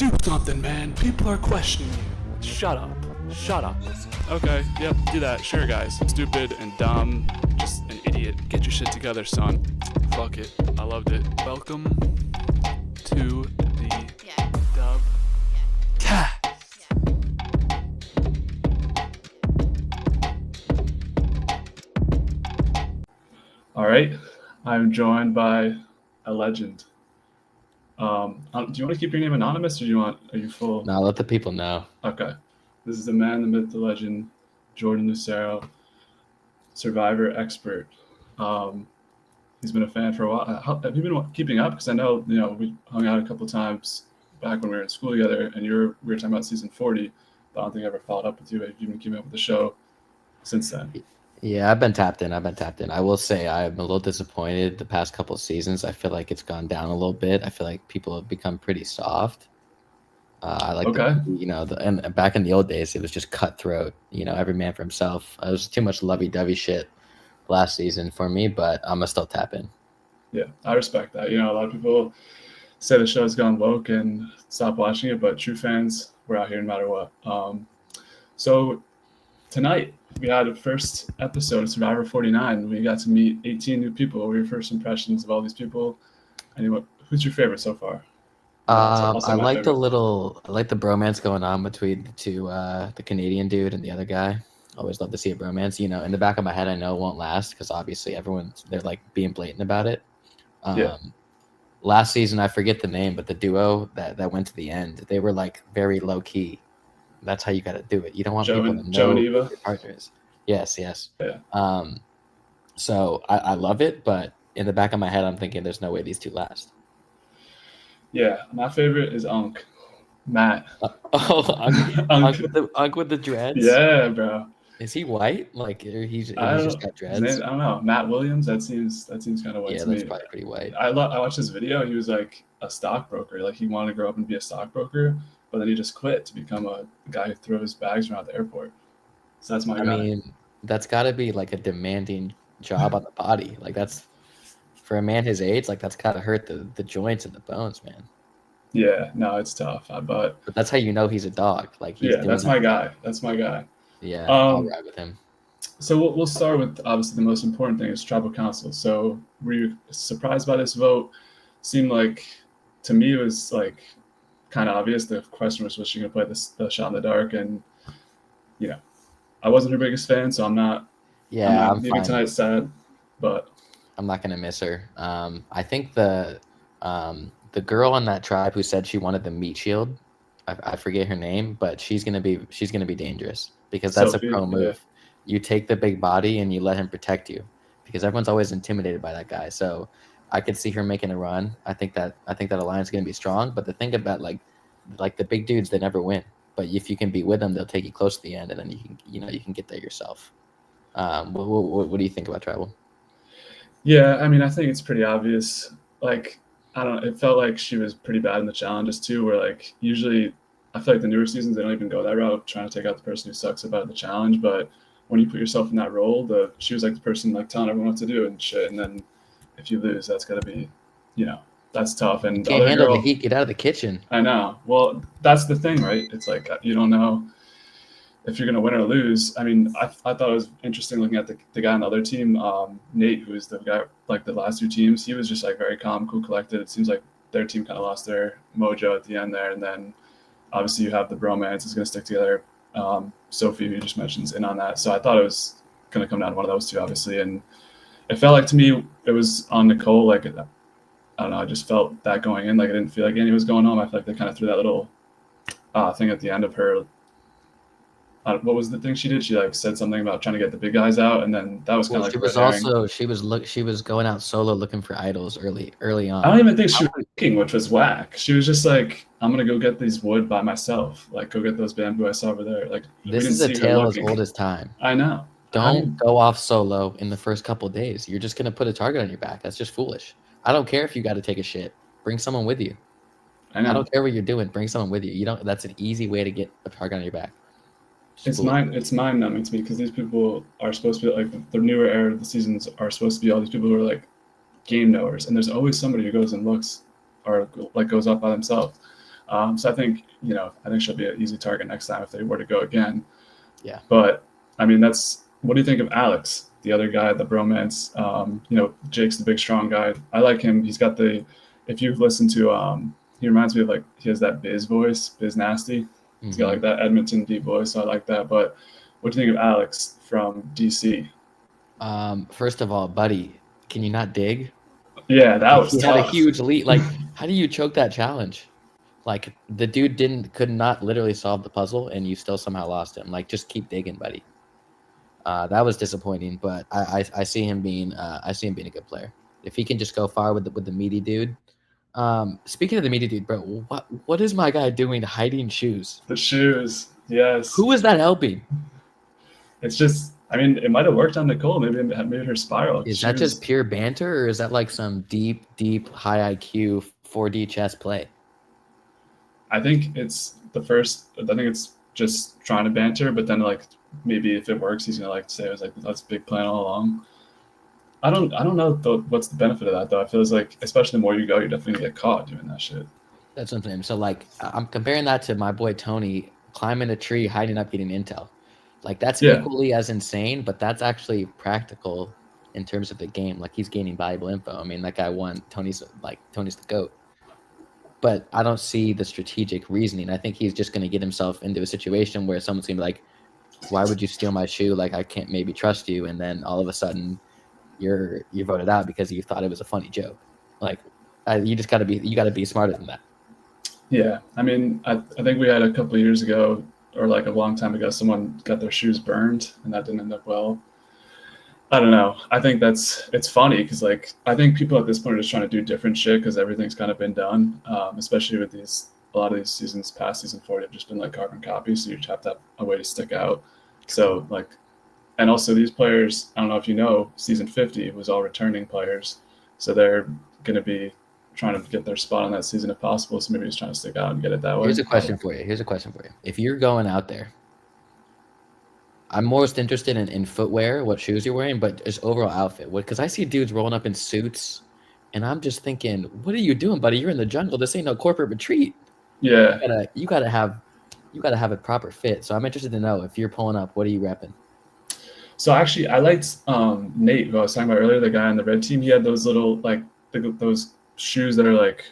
Do something, man. People are questioning you. Shut up. Shut up. Okay, yep, do that. Sure, guys. Stupid and dumb. Just an idiot. Get your shit together, son. Fuck it. I loved it. Welcome to the Dub Cast. All right, I'm joined by a legend. Do you want to keep your name anonymous, or are you full? No, let the people know. Okay. This is the man, the myth, the legend, Jordan Lucero, Survivor expert. He's been a fan for a while. Have you been keeping up? Because I know, we hung out a couple times back when we were in school together, and we were talking about season 40, but I don't think I ever followed up with you. Have you been keeping up with the show since then? Yeah, I've been tapped in. I will say I'm a little disappointed the past couple of seasons. I feel like it's gone down a little bit. I feel like people have become pretty soft. I like and back in the old days, it was just cutthroat. Every man for himself. It was too much lovey-dovey shit last season for me, but I'm gonna still tap in. Yeah, I respect that. A lot of people say the show's gone woke and stop watching it, but true fans, we're out here no matter what. So tonight we had a first episode of Survivor 49. We got to meet 18 new people. What were your first impressions of all these people? Who's your favorite so far? I like the bromance going on between the two, the Canadian dude and the other guy. Always love to see a bromance. In the back of my head, I know it won't last because obviously they're like being blatant about it. Yeah. Last season, I forget the name, but the duo that went to the end, they were like very low key. That's how you got to do it. You don't want people to know who your partner is. Yes. Yeah. So I love it, but in the back of my head, I'm thinking there's no way these two last. Yeah, my favorite is Unk, Matt. Unk with the dreads. Yeah, bro. Is he white? Like he's just got dreads? I don't know. Matt Williams. That seems kind of white to me. Yeah, that's probably pretty white. I watched his video. He was like a stockbroker. Like he wanted to grow up and be a stockbroker, but then he just quit to become a guy who throws bags around the airport. So that's my guy. I mean, that's got to be like a demanding job on the body. Like that's for a man his age. Like that's got to hurt the joints and the bones, man. Yeah, no, it's tough. But that's how you know he's a dog. Like that's my guy. That's my guy. Yeah, I'll ride with him. So we'll start with obviously the most important thing is tribal council. So were you surprised by this vote? Seemed like to me it was like kind of obvious. The question was she going to play the shot in the dark, and I wasn't her biggest fan, so I'm not. Yeah, I'm leaving tonight sad, but I'm not going to miss her. I think the girl on that tribe who said she wanted the meat shield, I forget her name, but she's gonna be dangerous because that's Sophie, a pro move. Yeah. You take the big body and you let him protect you because everyone's always intimidated by that guy. So I could see her making a run. I think that alliance is gonna be strong. But the thing about like the big dudes, they never win. But if you can be with them, they'll take you close to the end, and then you can get there yourself. What do you think about tribal? Yeah, I mean, I think it's pretty obvious. Like, I don't know, it felt like she was pretty bad in the challenges too, where like usually I feel like the newer seasons, they don't even go that route, trying to take out the person who sucks about the challenge. But when you put yourself in that role, she was like the person like telling everyone what to do and shit. And then if you lose, that's got to be, that's tough. And you can't handle the heat, get out of the kitchen. I know. Well, that's the thing, right? It's like you don't know if you're going to win or lose. I mean, I thought it was interesting looking at the guy on the other team, Nate, who is the guy, like the last two teams. He was just like very calm, cool, collected. It seems like their team kind of lost their mojo at the end there. And then obviously you have the bromance is going to stick together. Sophie, who you just mentioned, is in on that. So I thought it was going to come down to one of those two, obviously. And it felt like to me it was on Nicole. Like, I don't know, I just felt that going in. Like I didn't feel like anything was going on. I feel like they kind of threw that little thing at the end of her. What was the thing she did? She like said something about trying to get the big guys out, and then that was kind of like she was going out solo looking for idols early on. I don't even think she was looking, which was whack. She was just like, I'm gonna go get these wood by myself. Like go get those bamboo I saw over there. Like this is a tale as old as time. I know. Don't go off solo in the first couple of days. You're just gonna put a target on your back. That's just foolish. I don't care if you got to take a shit. Bring someone with you. I don't care what you're doing. Bring someone with you. You don't. That's an easy way to get a target on your back. It's mind numbing to me because these people are supposed to be like the newer era of the seasons are supposed to be all these people who are like game knowers, and there's always somebody who goes and looks or like goes off by themselves. So I think she'll be an easy target next time if they were to go again. Yeah. But I mean, what do you think of Alex, the other guy, the bromance? Jake's the big strong guy. I like him. He's got if you've listened to he reminds me of like he has that Biz voice, Biz Nasty. He's got like that Edmonton deep voice, so I like that. But what do you think of Alex from DC? First of all, buddy, can you not dig? Yeah, that was He tough. had a huge lead. Like, how do you choke that challenge? Like, the dude could not literally solve the puzzle, and you still somehow lost him. Like, just keep digging, buddy. That was disappointing, but I see him being a good player. If he can just go far with the meaty dude. Speaking of the meaty dude, bro, what is my guy doing hiding shoes? The shoes, yes. Who is that helping? It's just, I mean, it might have worked on Nicole. Maybe it made her spiral. Is that just pure banter, or is that like some deep, high IQ 4D chess play? I think it's just trying to banter, but then like maybe if it works, he's gonna like say it was like that's a big plan all along. I don't know what's the benefit of that though. I feel like especially the more you go, you're definitely gonna get caught doing that shit. That's what I'm saying. So like I'm comparing that to my boy Tony climbing a tree, hiding up, getting intel. Like that's equally as insane, but that's actually practical in terms of the game. Like he's gaining valuable info. I mean, that guy won. Tony's the GOAT. But I don't see the strategic reasoning. I think he's just going to get himself into a situation where someone's going to be like, why would you steal my shoe? Like, I can't maybe trust you. And then all of a sudden you're voted out because you thought it was a funny joke. Like, you got to be smarter than that. Yeah. I mean, I think we had a couple of years ago or like a long time ago, someone got their shoes burned and that didn't end up well. I don't know. I think it's funny because like I think people at this point are just trying to do different shit because everything's kind of been done, especially with a lot of these seasons past season 40 have just been like carbon copies, so you have to have a way to stick out. So like, and also these players, I don't know if you know, season 50 was all returning players, so they're going to be trying to get their spot on that season if possible. So maybe just trying to stick out and get it that way. Here's a question for you. If you're going out there, I'm most interested in footwear, what shoes you're wearing, but just overall outfit. Because I see dudes rolling up in suits, and I'm just thinking, what are you doing, buddy? You're in the jungle. This ain't no corporate retreat. Yeah, you gotta have a proper fit. So I'm interested to know if you're pulling up, what are you repping? So actually, I liked Nate, who I was talking about earlier, the guy on the red team. He had those little those shoes that are like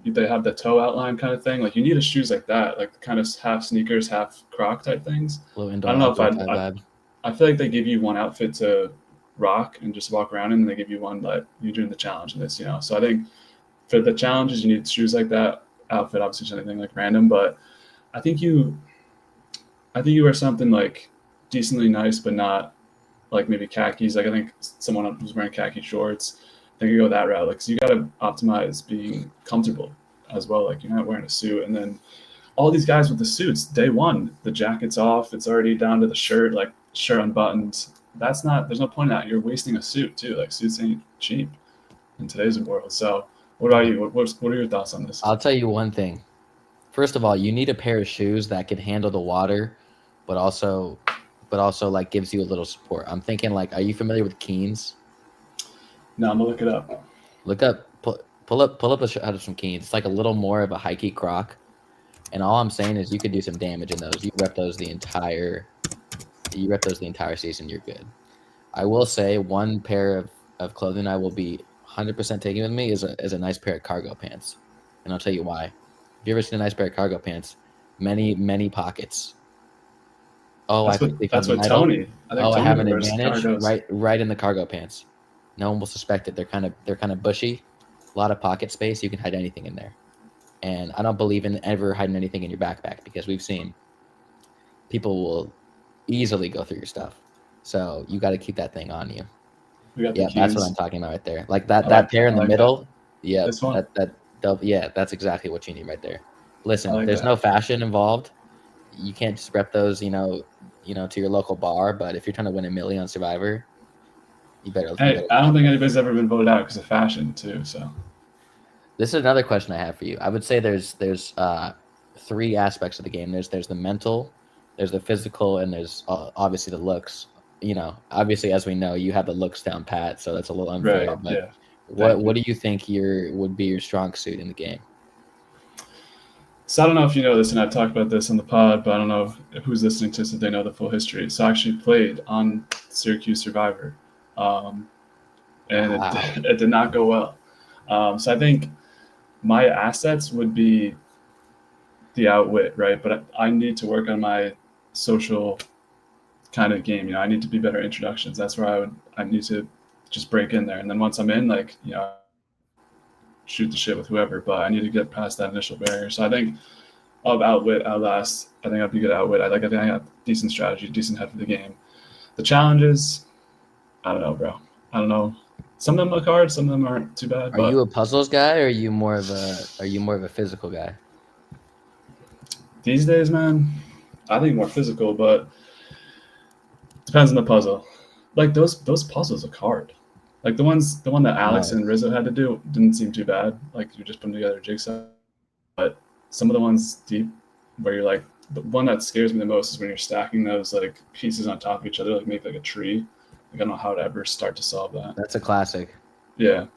they have the toe outline kind of thing. Like you need shoes like that, like kind of half sneakers, half Croc type things. I don't know if I feel like they give you one outfit to rock and just walk around in, and they give you one that you're doing the challenge in this, So I think for the challenges, you need shoes like that. Outfit, obviously, just anything like random, but I think you wear something like decently nice, but not like maybe khakis. Like I think someone who's wearing khaki shorts, they could go that route. Like, so you got to optimize being comfortable as well. Like you're not wearing a suit, and then all these guys with the suits, day one, the jacket's off, it's already down to the shirt, like shirt unbuttoned. There's no point in that. You're wasting a suit too. Like suits ain't cheap in today's world. So what about you? What are your thoughts on this? I'll tell you one thing. First of all, you need a pair of shoes that can handle the water, but also like gives you a little support. I'm thinking like, are you familiar with Keens? No, I'm gonna look it up. Pull up a shot of some Keens. It's like a little more of a hikey Croc. And all I'm saying is you could do some damage in those. You rep those the entire season, you're good. I will say one pair of clothing I will be 100% taking with me is a nice pair of cargo pants. And I'll tell you why. Have you ever seen a nice pair of cargo pants? Many pockets. Oh, that's what Tony. I have an advantage right in the cargo pants. No one will suspect it. They're kind of bushy, a lot of pocket space. You can hide anything in there. And I don't believe in ever hiding anything in your backpack because we've seen people will easily go through your stuff. So you got to keep that thing on you. Yeah, that's what I'm talking about right there. Like that pair in the middle. Yeah, that's exactly what you need right there. Listen, there's no fashion involved. You can't just rep those, to your local bar. But if you're trying to win $1 million on Survivor, you better. Hey, I don't think anybody's ever been voted out because of fashion too. So. This is another question I have for you. I would say there's three aspects of the game. There's the mental, there's the physical, and there's obviously the looks. Obviously, as we know, you have the looks down pat, so that's a little unfair. Right, but yeah. what do you think would be your strong suit in the game? So I don't know if you know this, and I've talked about this on the pod, but I don't know who's listening to this if they know the full history. So I actually played on Syracuse Survivor, um, and Wow. it did not go well. So I think my assets would be the outwit, right? But I need to work on my social kind of game. I need to be better at introductions. That's where I need to just break in there, and then once I'm in, like shoot the shit with whoever. But I need to get past that initial barrier. So I think of outwit, outlast. I think I'd be good at outwit. I think I got decent strategy, decent head for the game. The challenges, I don't know, bro. I don't know. Some of them look hard, some of them aren't too bad. Are you But a puzzles guy, or are you more of a physical guy? these days, man, I think more physical, but depends on the puzzle. Like those puzzles look hard. Like the one that Alex No. and Rizzo had to do didn't seem too bad. Like you're just putting together a jigsaw. But some of the ones deep where you're like the one that scares me the most is when you're stacking those like pieces on top of each other, like make like a tree. Like I don't know how to ever start to solve that. That's a classic. Yeah.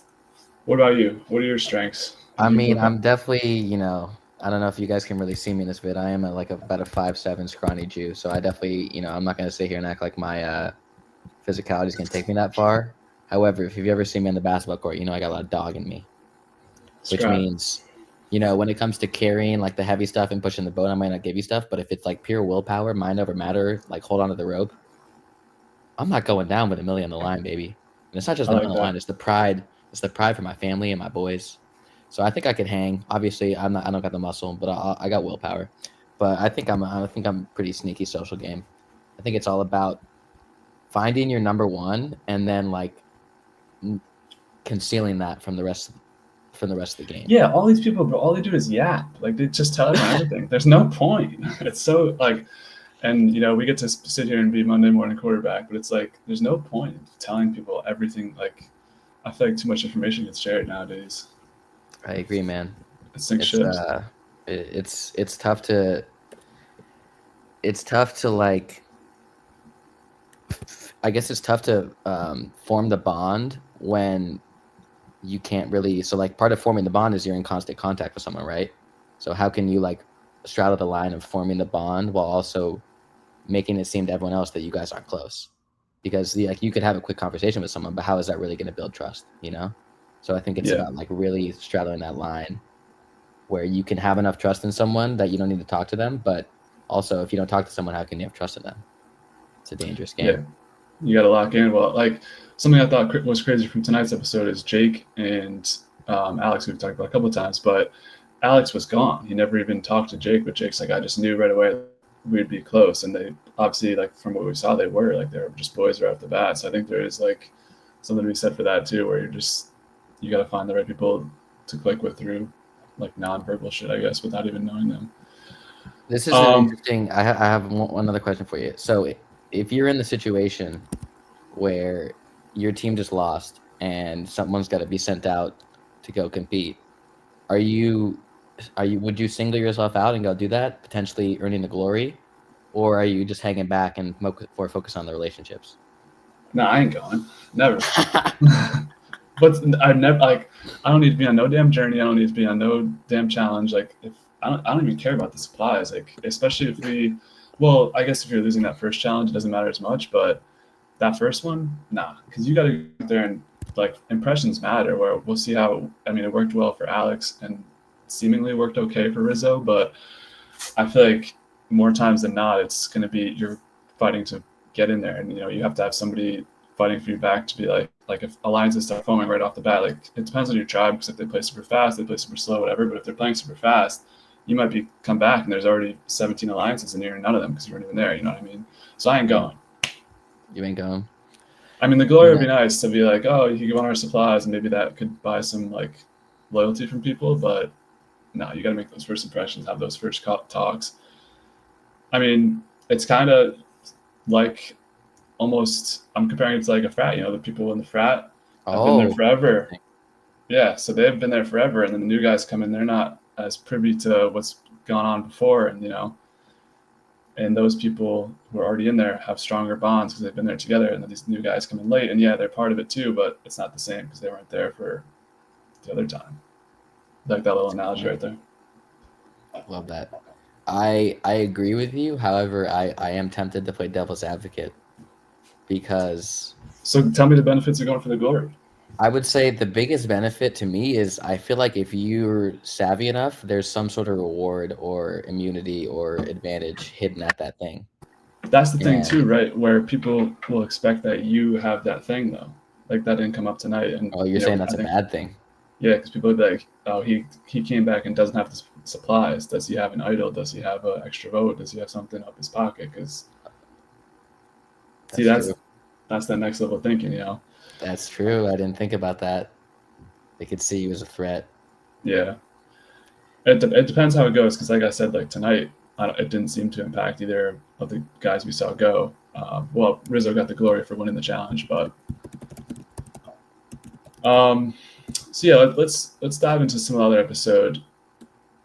What about you? What are your strengths? I And you mean, what kind I'm definitely, I don't know if you guys can really see me in this vid. I am about a 5'7" scrawny Jew, so I definitely, I'm not gonna sit here and act like my physicality is gonna take me that far. However, if you've ever seen me on the basketball court, I got a lot of dog in me, which scrap? means, when it comes to carrying like the heavy stuff and pushing the boat, I might not give you stuff. But if it's like pure willpower, mind over matter, like hold on to the rope, I'm not going down with a million on the line, baby. And it's not just I the like million on the that. line; it's the pride. It's the pride for my family and my boys. So I think I could hang. Obviously, I'm not. I don't got the muscle, but I got willpower. But I think I'm pretty sneaky social game. I think it's all about finding your number one and then like concealing that from the rest of the game. Yeah, all these people, bro, all they do is yap. Like they just tell everyone everything. There's no point. It's so like, and we get to sit here and be Monday morning quarterback, but it's like there's no point in telling people everything. Like I feel like too much information gets shared nowadays. I agree, man. It sinks It's ships. it's tough to like I guess it's tough to form the bond when you can't really. So like part of forming the bond is you're in constant contact with someone, right? So how can you like straddle the line of forming the bond while also making it seem to everyone else that you guys aren't close? Because like you could have a quick conversation with someone, but how is that really going to build trust? So I think it's Yeah, about like really straddling that line where you can have enough trust in someone that you don't need to talk to them, but also if you don't talk to someone, how can you have trust in them? It's a dangerous yeah. game. You got to lock in. Well, like something I thought was crazy from tonight's episode is Jake and Alex. We've talked about a couple of times, but Alex was gone. He never even talked to Jake. But Jake's like, I just knew right away we'd be close, and they obviously like from what we saw, they were just boys right off the bat. So I think there is like something to be said for that too, where you got to find the right people to click with through like nonverbal shit, I guess, without even knowing them. This is an Um, interesting. I have one other question for you. So, if you're in the situation where your team just lost and someone's got to be sent out to go compete, are you would you single yourself out and go do that, potentially earning the glory, or are you just hanging back and focus on the relationships? no, I ain't going. Never. But I never like. I don't need to be on no damn journey. I don't need to be on no damn challenge. Like if I don't even care about the supplies. Like especially if we, well, I guess if you're losing that first challenge, it doesn't matter as much. But that first one, nah, because you got to get there and like impressions matter. Where we'll see how. I mean, it worked well for Alex and seemingly worked okay for Rizzo, but I feel like more times than not, it's going to be you're fighting to get in there, and you have to have somebody fighting for you back to be like if alliances start foaming right off the bat, like it depends on your tribe because if they play super fast, they play super slow, whatever. But if they're playing super fast, you might be come back and there's already 17 alliances and you're in none of them because you weren't even there. You know what I mean? So I ain't going. You ain't going. I mean, the glory would Yeah. be nice to be like, oh, you give on our supplies, and maybe that could buy some like loyalty from people. But no, you got to make those first impressions, have those first talks. I mean, it's kind of like almost I'm comparing it to like a frat. The people in the frat have been there Oh, forever. interesting. Yeah, so they've been there forever, and then the new guys come in. They're not as privy to what's gone on before, and those people who are already in there have stronger bonds because they've been there together. And then these new guys come in late, and yeah, they're part of it too, but it's not the same because they weren't there for the other time. Like that little analogy right there. Love that. I agree with you. However, I am tempted to play devil's advocate because So tell me the benefits of going for the glory. I would say the biggest benefit to me is I feel like if you're savvy enough, there's some sort of reward or immunity or advantage hidden at that thing. That's the thing too, And right? Where people will expect that you have that thing though. Like that didn't come up tonight, and oh, you're saying that's I a think bad thing. yeah, because people would be like, oh, he came back and doesn't have the supplies. Does he have an idol? Does he have an extra vote? Does he have something up his pocket? Because see, That's true. that's that next level thinking, That's true. I didn't think about that. They could see you as a threat. Yeah, it depends how it goes. Because like I said, like tonight, it didn't seem to impact either of the guys we saw go. Well, Rizzo got the glory for winning the challenge, but so yeah, let's dive into some other episode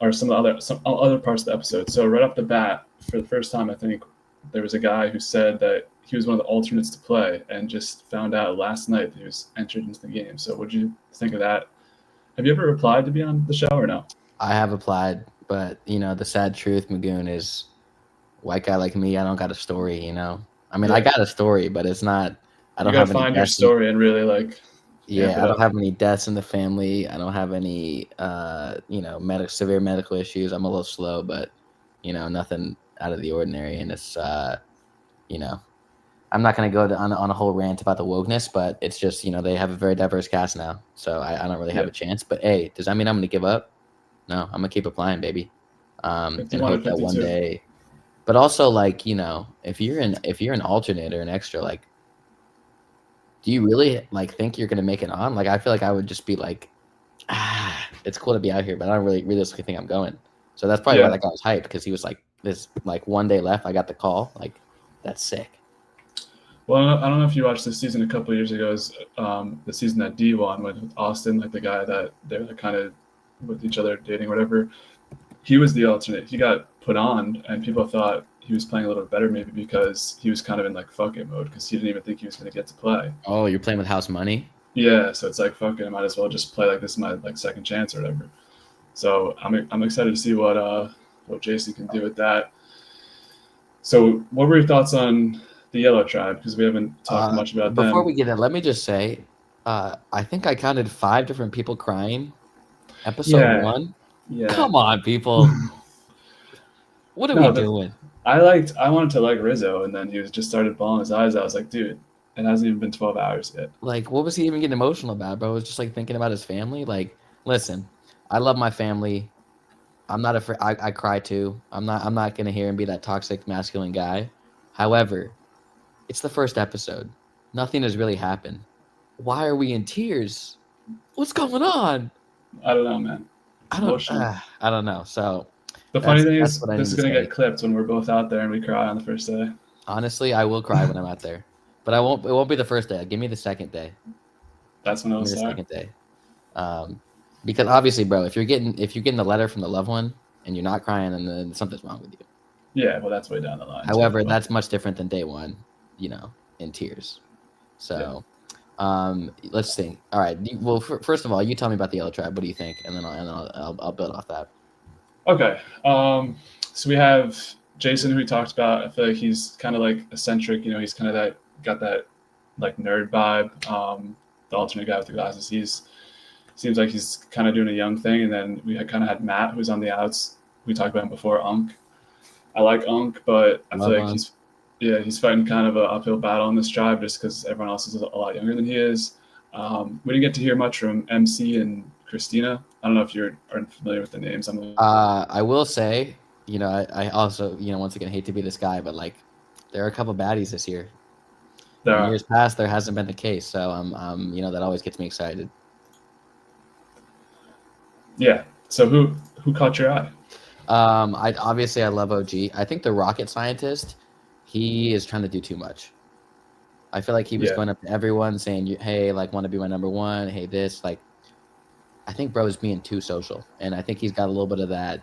or some other parts of the episode. So right off the bat, for the first time, I think there was a guy who said that he was one of the alternates to play, and just found out last night that he was entered into the game. So what did you think of that? Have you ever applied to be on the show or no? I have applied, but the sad truth, Magoon, is white guy like me, I don't got a story. I mean, I Yeah, got a story, but it's not. I you don't got to have any find your deaths. story and really like amp Yeah, it I don't up. have any deaths in the family. I don't have any, severe medical issues. I'm a little slow, but nothing out of the ordinary. And it's, you know, I'm not going to go on a whole rant about the wokeness, but it's just, they have a very diverse cast now, so I don't really have Yeah, a chance. But hey, does that mean I'm going to give up? No, I'm gonna keep applying, baby, and 51 or hope that one 52. day. But also, like if you're an alternate or an extra, like, do you really like think you're gonna make it on? Like, I feel like I would just be like, it's cool to be out here, but I don't really realistically think I'm going. So that's probably why Yeah. that guy was hyped, because he was like, this like one day left, I got the call, like that's sick. Well, I don't know if you watched this season a couple of years ago. Is the season that D won with Austin, like the guy that they were kind of with each other dating, or whatever. He was the alternate. He got put on, and people thought he was playing a little bit better, maybe because he was kind of in like fuck it mode, because he didn't even think he was going to get to play. Oh, you're playing with house money? Yeah, so it's like fuck it, I might as well just play like this is my like second chance or whatever. So I'm excited to see what Jason can do with that. So what were your thoughts on the Yellow Tribe? Because we haven't talked much about Before them. we get in, let me just say, I think I counted 5 different people crying. Episode Yeah, 1. yeah. Come on, people. What are we No, doing? I wanted to like Rizzo, and then he was just started bawling his eyes out. I was like, dude, it hasn't even been 12 hours yet. Like, what was he even getting emotional about, bro? It was just like thinking about his family. Like, listen, I love my family. I'm not afraid. I cry too. I'm not gonna hear and be that toxic masculine guy. However, it's the first episode. Nothing has really happened. Why are we in tears? What's going on? I don't know, man. It's I don't. emotional. I don't know. So The funny that's thing that's is, what I this need is to gonna get say. clipped when we're both out there and we cry on the first day. Honestly, I will cry when I'm out there, but I won't. It won't be the first day. Give me the second day. That's when Give it'll me the start. second day. Um, because obviously, bro, if you're getting the letter from the loved one and you're not crying, then something's wrong with you. Yeah, well, that's way down the line too. However, But that's much different than day one, in tears. yeah. So, let's think. All right. Well, first of all, you tell me about the Yellow Tribe. What do you think? And then I'll build off that. Okay. So we have Jason, who we talked about. I feel like he's kind of like eccentric. He's kind of that got that like nerd vibe. The alternate guy with the glasses. He's seems like he's kind of doing a young thing. And then we kind of had Matt, who's on the outs. We talked about him before, Unk. I like Unk, but I feel Love like on. he's fighting kind of an uphill battle in this tribe just because everyone else is a lot younger than he is. We didn't get to hear much from MC and Christina. I don't know if you're aren't familiar with the names. I will say, I also, once again, hate to be this guy, but like, there are a couple baddies this year. There In are. years past, there hasn't been the case, so that always gets me excited. Yeah. So who caught your eye? I love OG. I think the rocket scientist, he is trying to do too much. I feel like he was Yeah. going up to everyone saying, "Hey, like, want to be my number one? Hey, this." Like, I think bro is being too social, and I think he's got a little bit of that.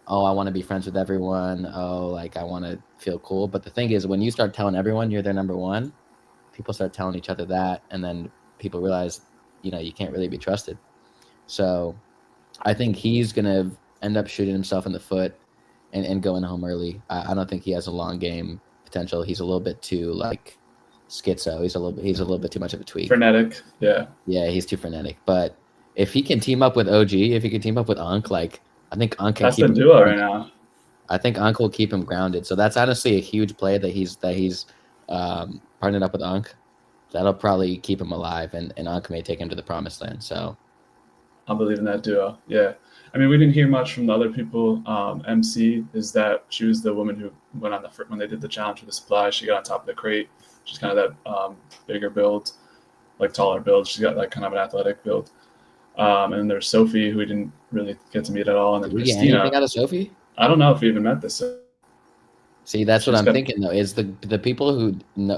Oh, I want to be friends with everyone. Oh, like I want to feel cool. But the thing is, when you start telling everyone you're their number one, people start telling each other that, and then people realize, you can't really be trusted. So I think he's gonna end up shooting himself in the foot and going home early. I don't think he has a long game potential. He's a little bit too like schizo. He's a little bit too much of a tweak. Frenetic. Yeah. Yeah, he's too frenetic. But if he can team up with OG, if he can team up with Unk, like I think Unk can That's keep the him duo right grounded. now. I think Unk will keep him grounded. So that's honestly a huge play that he's partnered up with Unk. That'll probably keep him alive, and Unk may take him to the promised land. So I believe in that duo. Yeah. I mean, we didn't hear much from the other people. MC is that she was the woman who went on when they did the challenge with the supply. She got on top of the crate. She's kind of that bigger build, like taller build. She's got like kind of an athletic build. And then there's Sophie, who we didn't really get to meet at all. And then did we get anything Christina. out of Sophie? I don't know if we even met this. See, that's what She's I'm got, thinking though. Is the people who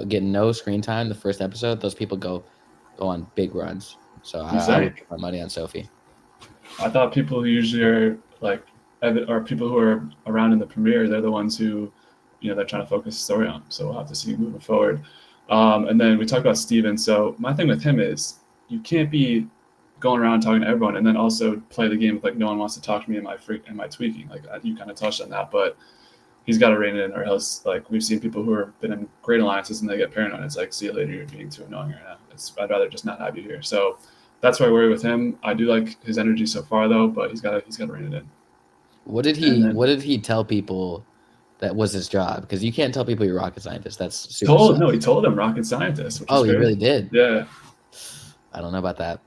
get no screen time the first episode? Those people go on big runs. So I would put my money on Sophie. I thought people who usually are like, or people who are around in the premiere, they're the ones who, they're trying to focus the story on. So we'll have to see moving forward. And then we talked about Steven. So my thing with him is you can't be going around talking to everyone and then also play the game with like no one wants to talk to me and my tweaking. Like you kind of touched on that, but he's got to rein it in, or else like we've seen people who have been in great alliances and they get paranoid. It's like, see you later, you're being too annoying right now. I'd rather just not have you here. So that's why I worry with him. I do like his energy so far though, but he's got to rein it in. What did he tell people that was his job? Because you can't tell people you're a rocket scientist. That's super he told them rocket scientist. Oh, he really did? Yeah. I don't know about that.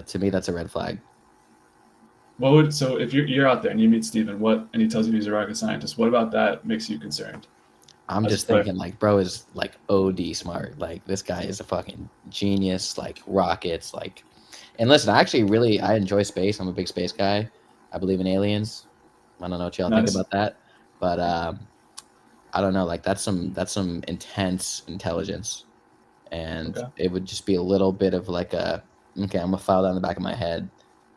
To me, that's a red flag. So if you're out there and you meet Steven, and he tells you he's a rocket scientist, what about that makes you concerned? I'm just thinking like, bro is like OD smart. Like this guy is a fucking genius. Like rockets. Like, and listen, I enjoy space. I'm a big space guy. I believe in aliens. I don't know what y'all think about that, but I don't know. Like that's some intense intelligence, and it would just be a little bit of like I'm gonna file down the back of my head,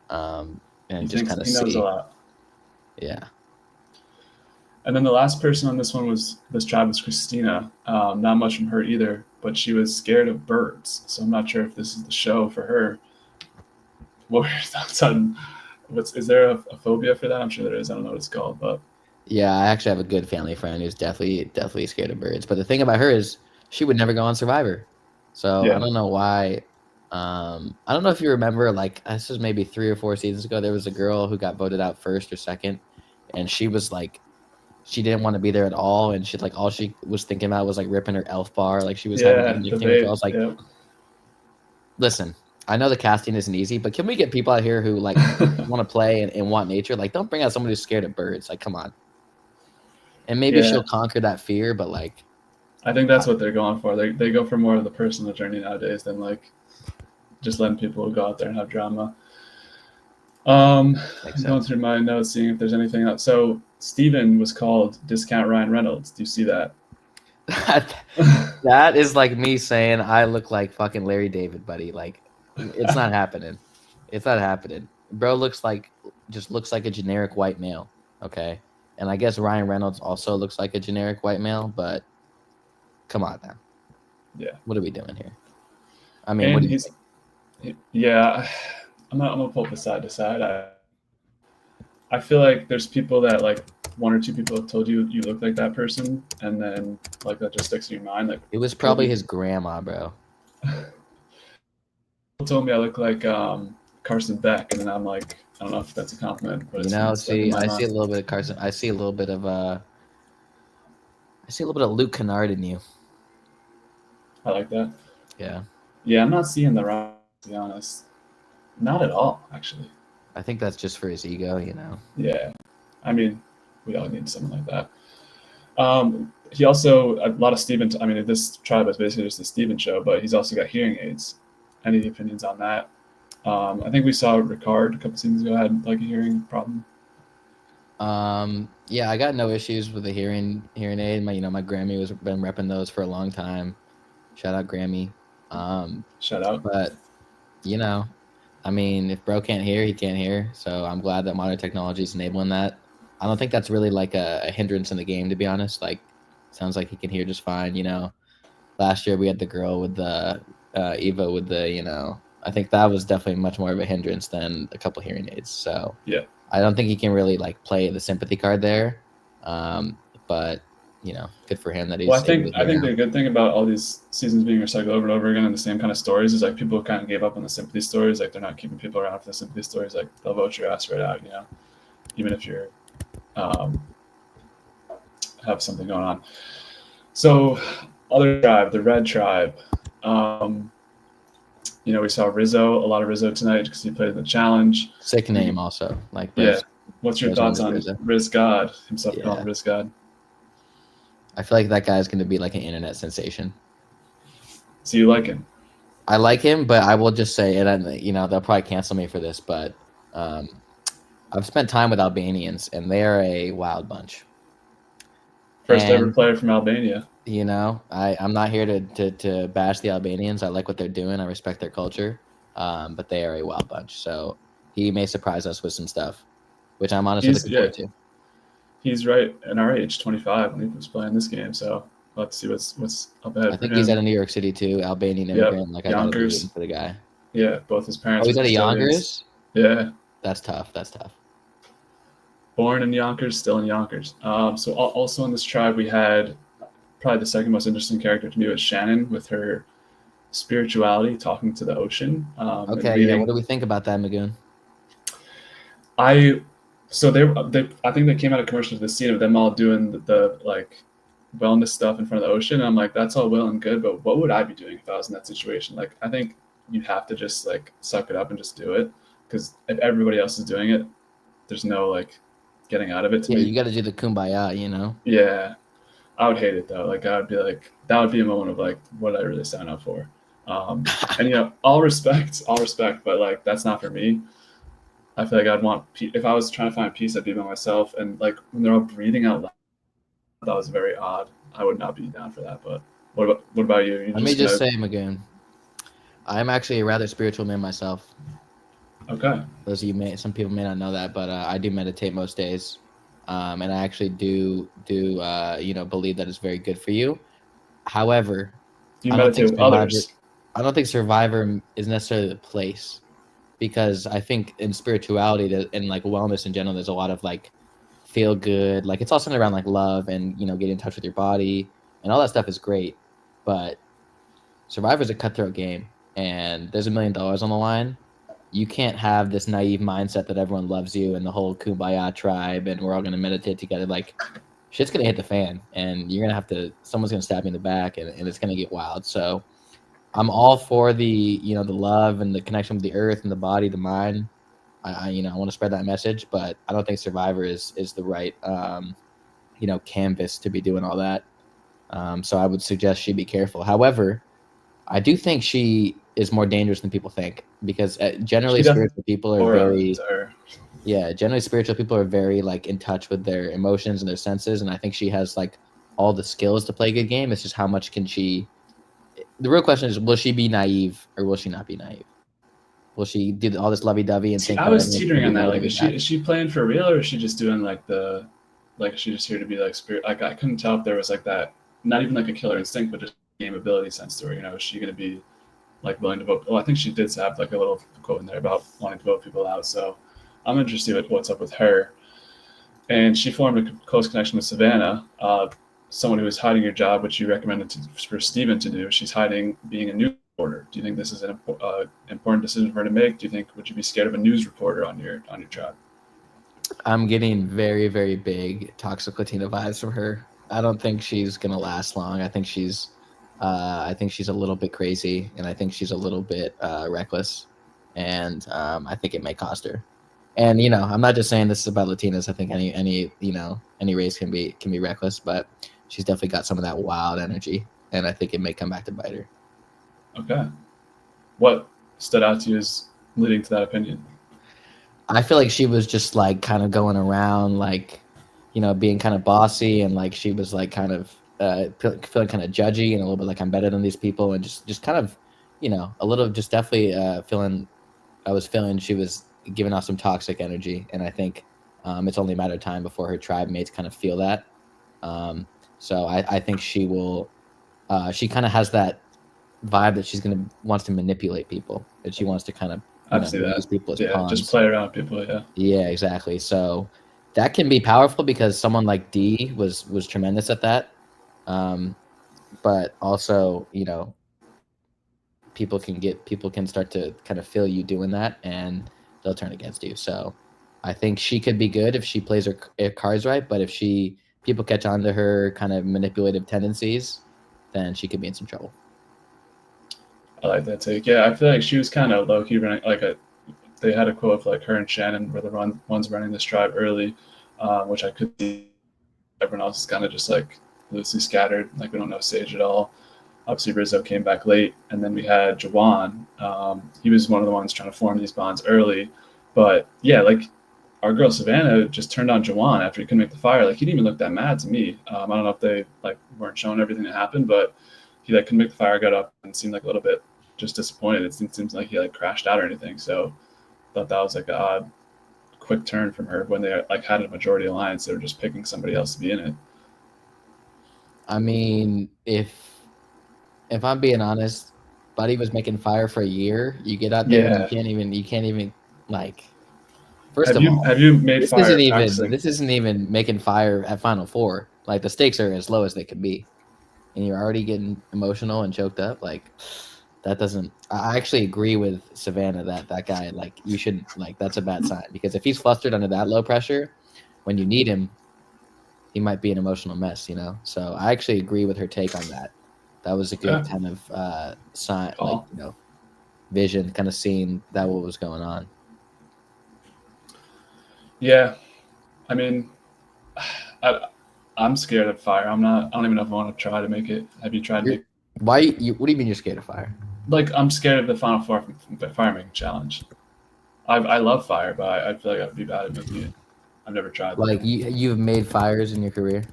and just kind of see. He knows a lot. Yeah. And then the last person on this tribe was Christina. Not much from her either, but she was scared of birds. So I'm not sure if this is the show for her. What were your thoughts on? Is there a phobia for that? I'm sure there is. I don't know what it's called, but yeah, I actually have a good family friend who's definitely scared of birds. But the thing about her is she would never go on Survivor. So I don't know why. I don't know if you remember, like this was maybe 3 or 4 seasons ago. There was a girl who got voted out first or second, and she was like, she didn't want to be there at all, and she like all she was thinking about was like ripping her elf bar. Like she was having anything. I was like, listen, I know the casting isn't easy, but can we get people out here who like want to play and want nature? Like, don't bring out somebody who's scared of birds. Like, come on. And maybe she'll conquer that fear, but like, I think that's what they're going for. They go for more of the personal journey nowadays than like just letting people go out there and have drama. I'm going through my notes, seeing if there's anything else. So Steven was called Discount Ryan Reynolds. Do you see that? That is like me saying I look like fucking Larry David, buddy. Like, it's not happening. It's not happening. Bro looks like a generic white male. Okay. And I guess Ryan Reynolds also looks like a generic white male, but come on now. Yeah. What are we doing here? I mean, what do you think? Yeah. I'm gonna pull this side to side. I feel like there's people that like 1 or 2 people have told you look like that person, and then like that just sticks in your mind. Like it was probably his grandma, bro. People told me I look like Carson Beck, and then I'm like, I don't know if that's a compliment, but I see a little bit of Carson. I see a little bit of Luke Kennard in you. I like that. Yeah. Yeah, I'm not seeing the right, to be honest. Not at all, actually. I think that's just for his ego, you know. Yeah, I mean, we all need someone like that. He also a lot of Steven. I mean, this tribe is basically just the Steven show, but he's also got hearing aids. Any opinions on that? I think we saw Ricard a couple seasons ago had like a hearing problem. Yeah, I got no issues with the hearing aid. My Grammy was been repping those for a long time. Shout out Grammy. Shout out. But I mean, if bro can't hear, he can't hear. So I'm glad that modern technology is enabling that. I don't think that's really like a hindrance in the game, to be honest. Like, sounds like he can hear just fine. Last year we had the girl with the Eva with the. I think that was definitely much more of a hindrance than a couple hearing aids. So yeah, I don't think he can really like play the sympathy card there. But good for him that Well, he's I able to think be I think around. the good thing about all these seasons being recycled over and over again in the same kind of stories is like people kind of gave up on the sympathy stories. Like they're not keeping people around for the sympathy stories. Like they'll vote your ass right out, even if you're um, have something going on. So, other tribe, the Red Tribe. Um, we saw Rizzo, a lot of Rizzo tonight because he played in the challenge. Sick name also, like Yeah. Bryce. What's your Those one thoughts is on Rizzo. Riz God himself calling Yeah, Riz God? I feel like that guy's going to be like an internet sensation. So you like him? I like him, but I will just say, and they'll probably cancel me for this, but um, I've spent time with Albanians, and they are a wild bunch. First ever And player from Albania. I'm not here to bash the Albanians. I like what they're doing. I respect their culture, but they are a wild bunch. So he may surprise us with some stuff, which I'm honestly He's looking forward to. he's right in our age, 25 when he was playing this game. So we'll have to see what's up I ahead for think he's out him. of New York City too, Albanian Yep, immigrant. Like I gotta be rooting Yonkers. for the guy. Yeah, both his Oh, parents he's are out of Castilians. Yonkers. Yeah, That's tough. That's tough. born in Yonkers, still in Yonkers. So also in this tribe we had probably the second most interesting character to me was Shannon with her spirituality, talking to the ocean, and Okay, yeah. What reading. do we think about that, Magoon? I so they I think they came out of commercial to the scene of them all doing the like wellness stuff in front of the ocean. And I'm like, that's all well and good, but what would I be doing if I was in that situation? Like, I think you have to just like suck it up and just do it because if everybody else is doing it, there's no like getting out of it to Yeah, me. you got to do the kumbaya. Yeah, I would hate it though. Like, I would be like, that would be a moment of like, what did I really sign up for? And all respect, but like that's not for me. I feel like I'd want if I was trying to find peace, I'd be by myself. And like when they're all breathing out loud, that was very odd. I would not be down for that. But what about you? You're Let me just just gonna say, Magoon, I'm actually a rather spiritual man myself. okay. Some people may not know that, but I do meditate most days, and I actually do believe that it's very good for you. However, You I don't think meditate with Survivor, others. I don't think Survivor is necessarily the place, because I think in spirituality and like wellness in general, there's a lot of like feel good, like it's all centered around like love and get in touch with your body, and all that stuff is great, but Survivor's a cutthroat game, and there's $1 million on the line. You can't have this naive mindset that everyone loves you and the whole kumbaya tribe and we're all going to meditate together. Like, shit's going to hit the fan, and you're going to have to, someone's going to stab you in the back, and it's going to get wild. So I'm all for the love and the connection with the earth and the body, the mind. I want to spread that message, but I don't think Survivor is the right, canvas to be doing all that. So I would suggest she be careful. However, I do think she is more dangerous than people think, because She definitely aura to her. generally spiritual people are very like in touch with their emotions and their senses, and I think she has like all the skills to play a good game. It's just how much can she. The real question is, will she be naive or will she not be naive? Will she do all this lovey dovey and See, think I that was everyone's going teetering to on be that. there Like, with is her she back? is she playing for real, or is she just doing like is she just here to be like spirit? Like, I couldn't tell if there was like that, not even like a killer instinct, but just game ability sense to her. Is she gonna be like willing to vote? Well, I think she did have like a little quote in there about wanting to vote people out. So I'm interested in what's up with her. And she formed a close connection with Savannah, someone who was hiding her job, which you recommended for Steven to do. She's hiding being a news reporter. Do you think this is an important decision for her to make? Do you think would you be scared of a news reporter on your job? I'm getting very, very big toxic Latina vibes from her. I don't think she's gonna last long. I think she's a little bit crazy, and I think she's a little bit reckless, and I think it may cost her. And I'm not just saying this is about Latinas. I think any race can be reckless, but she's definitely got some of that wild energy, and I think it may come back to bite her. Okay. What stood out to you as leading to that opinion? I feel like she was just like kind of going around like, being kind of bossy, and like she was like kind of feeling kind of judgy and a little bit like I'm better than these people, and just kind of, a little just definitely feeling. I was feeling she was giving off some toxic energy, and I think it's only a matter of time before her tribe mates kind of feel that. Um, so I think she will. She kind of has that vibe that she's gonna wants to manipulate people, that she wants to kind of you know, see use that. people as Yeah, just pawns. play around people. Yeah. Yeah, exactly. So that can be powerful because someone like D was tremendous at that. But also, you know, people can start to kind of feel you doing that, and they'll turn against you. So I think she could be good if she plays her cards right, but if she people catch on to her kind of manipulative tendencies, then she could be in some trouble. I like that take. Yeah, I feel like she was kind of low key running. They had a quote of like her and Shannon were the ones running this drive early, which I could see. Everyone else is kind of just like loosely scattered. Like we don't know Sage at all. Obviously, Rizzo came back late, and then we had Jawan. He was one of the ones trying to form these bonds early, but yeah, like our girl Savannah just turned on Jawan after he couldn't make the fire. Like he didn't even look that mad to me. I don't know if they like weren't showing everything that happened, but he like couldn't make the fire, got up, and seemed like a little bit just disappointed. It seems like he like crashed out or anything. So I thought that was like an odd, quick turn from her when they like had a majority alliance. They were just picking somebody else to be in it. I mean, if I'm being honest, Buddy was making fire for a year. You get out there and Yeah. you can't even like. First Have of you all, have you made fire practicing? this isn't even making fire at Final Four. Like the stakes are as low as they could be, and you're already getting emotional and choked up. Like that doesn't. I actually agree with Savannah that guy like you shouldn't like that's a bad sign because if he's flustered under that low pressure, when you need him, he might be an emotional mess. You know. So I actually agree with her take on that. That was a good Okay. kind of sign, like Call. you know, vision, kind of seeing that what was going on. Yeah. I mean, I, I'm scared of fire. I'm not. I don't even know if I want to try to make it. Have you tried to You're, make? why? What do you mean you're scared of fire? Like I'm scared of the Final Four from the fire making challenge. I love fire, but I feel like I'd be bad at making it. I've never tried though. Like you've made fires in your career.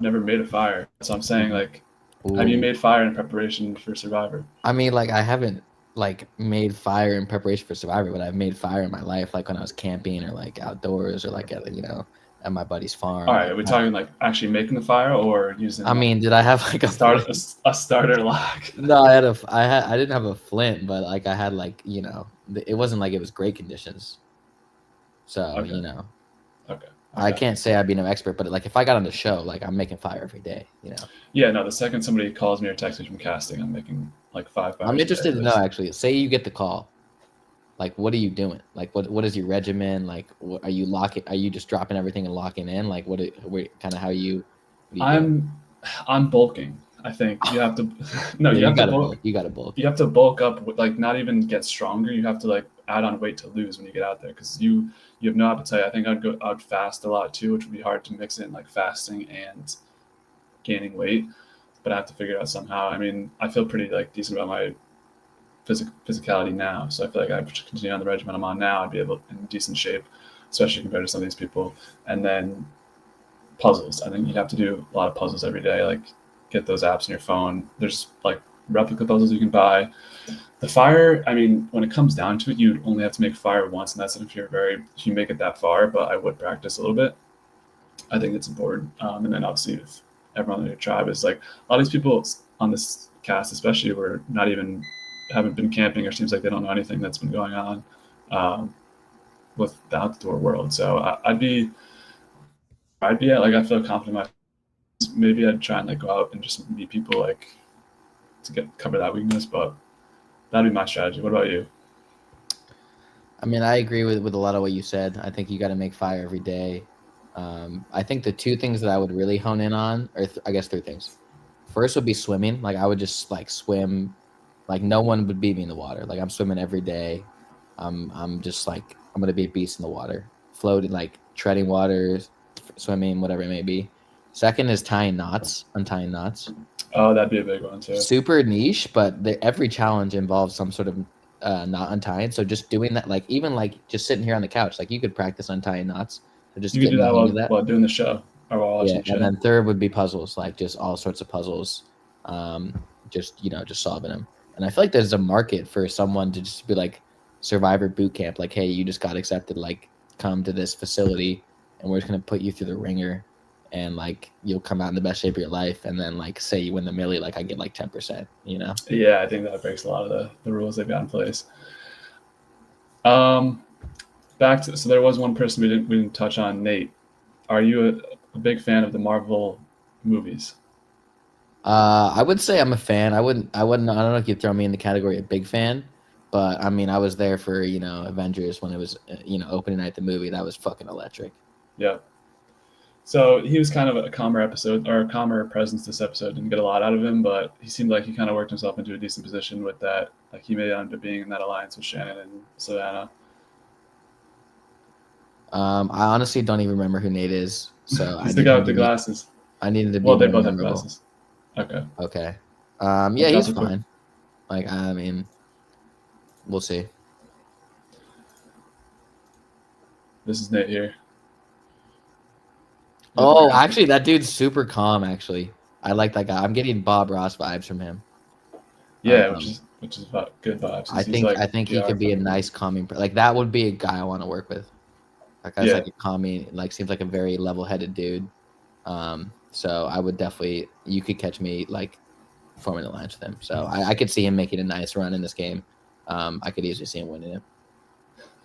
Never made a fire. So I'm saying like, have you Ooh. made fire in preparation for Survivor? I mean, like I haven't like made fire in preparation for Survivor, but I've made fire in my life, like when I was camping or like outdoors or like at at my buddy's All farm. right, are we talking like actually making the fire or using I like mean, did I have like a start flint? a starter lock? No, I didn't have a flint, but like I had like it wasn't like it was great conditions. So Okay, okay, I okay. can't say I'd be no expert, but like if I got on the show, like I'm making fire every day. Yeah, no. The second somebody calls me or texts me from casting, I'm making like 5 I'm fires a day interested at to know least. actually. Say you get the call, like what are you doing? Like what is your regimen? Like are you locking? Are you just dropping everything and locking in? Like kind of how you what are you doing? I'm I'm bulking. I think you have to no, Yeah, you you have to gotta bulk. bulk. You gotta bulk. You have to bulk up like not even get stronger. You have to like add on weight to lose when you get out there because you have no appetite. I think I'd fast a lot too, which would be hard to mix in like fasting and gaining weight. But I have to figure it out somehow. I mean, I feel pretty like decent about my physicality now, so I feel like I should continue on the regimen I'm on now. I'd be able in decent shape, especially compared to some of these people. And then puzzles. I think you have to do a lot of puzzles every day. Like get those apps on your phone. There's like replica puzzles you can buy. The fire, I mean, when it comes down to it, you only have to make fire once, and that's if you make it that far. But I would practice a little bit. I think it's important. And then obviously, if everyone in your tribe is like a lot of these people on this cast, especially, were not even haven't been camping or seems like they don't know anything that's been going on um, with the outdoor world. So I'd be like I feel confident. Maybe I'd try and like go out and just meet people like to get cover that weakness, but that'd be my strategy. What about you? I mean, I agree with a lot of what you said. I think you got to make fire every day. I think the two things that I would really hone in on, or I guess three things. First would be swimming. Like I would just like swim, like no one would beat me in the water. Like I'm swimming every day. I'm just like I'm gonna be a beast in the water, floating like treading waters, swimming, whatever it may be. Second is untying knots. Oh, that'd be a big one too. Super niche, but every challenge involves some sort of knot untying. So just doing that, like even like just sitting here on the couch, like you could practice untying knots. So just You could do getting the that hang of that. while doing the show or while Yeah, watching the and show. then third would be puzzles, like just all sorts of puzzles, just just solving them. And I feel like there's a market for someone to just be like Survivor boot camp, like, hey, you just got accepted, like come to this facility, and we're just gonna put you through the ringer, and like you'll come out in the best shape of your life, and then like say you win the millie, like I get like 10%. Yeah, I think that breaks a lot of the rules they've got in place. Back to so there was one person we didn't touch on, Nate. Are you a big fan of the Marvel movies? I would say I'm a fan. I don't know if you'd throw me in the category of big fan, but I mean, I was there for, Avengers when it was, opening night, the movie. That was fucking electric. Yeah. So he was kind of a calmer episode or a calmer presence this episode. Didn't get a lot out of him, but he seemed like he kind of worked himself into a decent position with that. Like he made it onto being in that alliance with Shannon and Savannah. I honestly don't even remember who Nate is, so He's the guy with the glasses. I needed to be Well, they more both have memorable. glasses. Okay. Okay. Look Yeah, it up he's real quick. fine. Like, I mean, we'll see. This is Nate here. Oh, actually, that dude's super calm. Actually, I like that guy. I'm getting Bob Ross vibes from him. Yeah, which is good vibes. I He's think like I think he PR could be a friendly. nice calming. Like that would be a guy I want to work with. That guy's Yeah, like a calming, like seems like a very level-headed dude. So I would definitely, you could catch me like forming an alliance with him. So I could see him making a nice run in this game. I could easily see him winning it.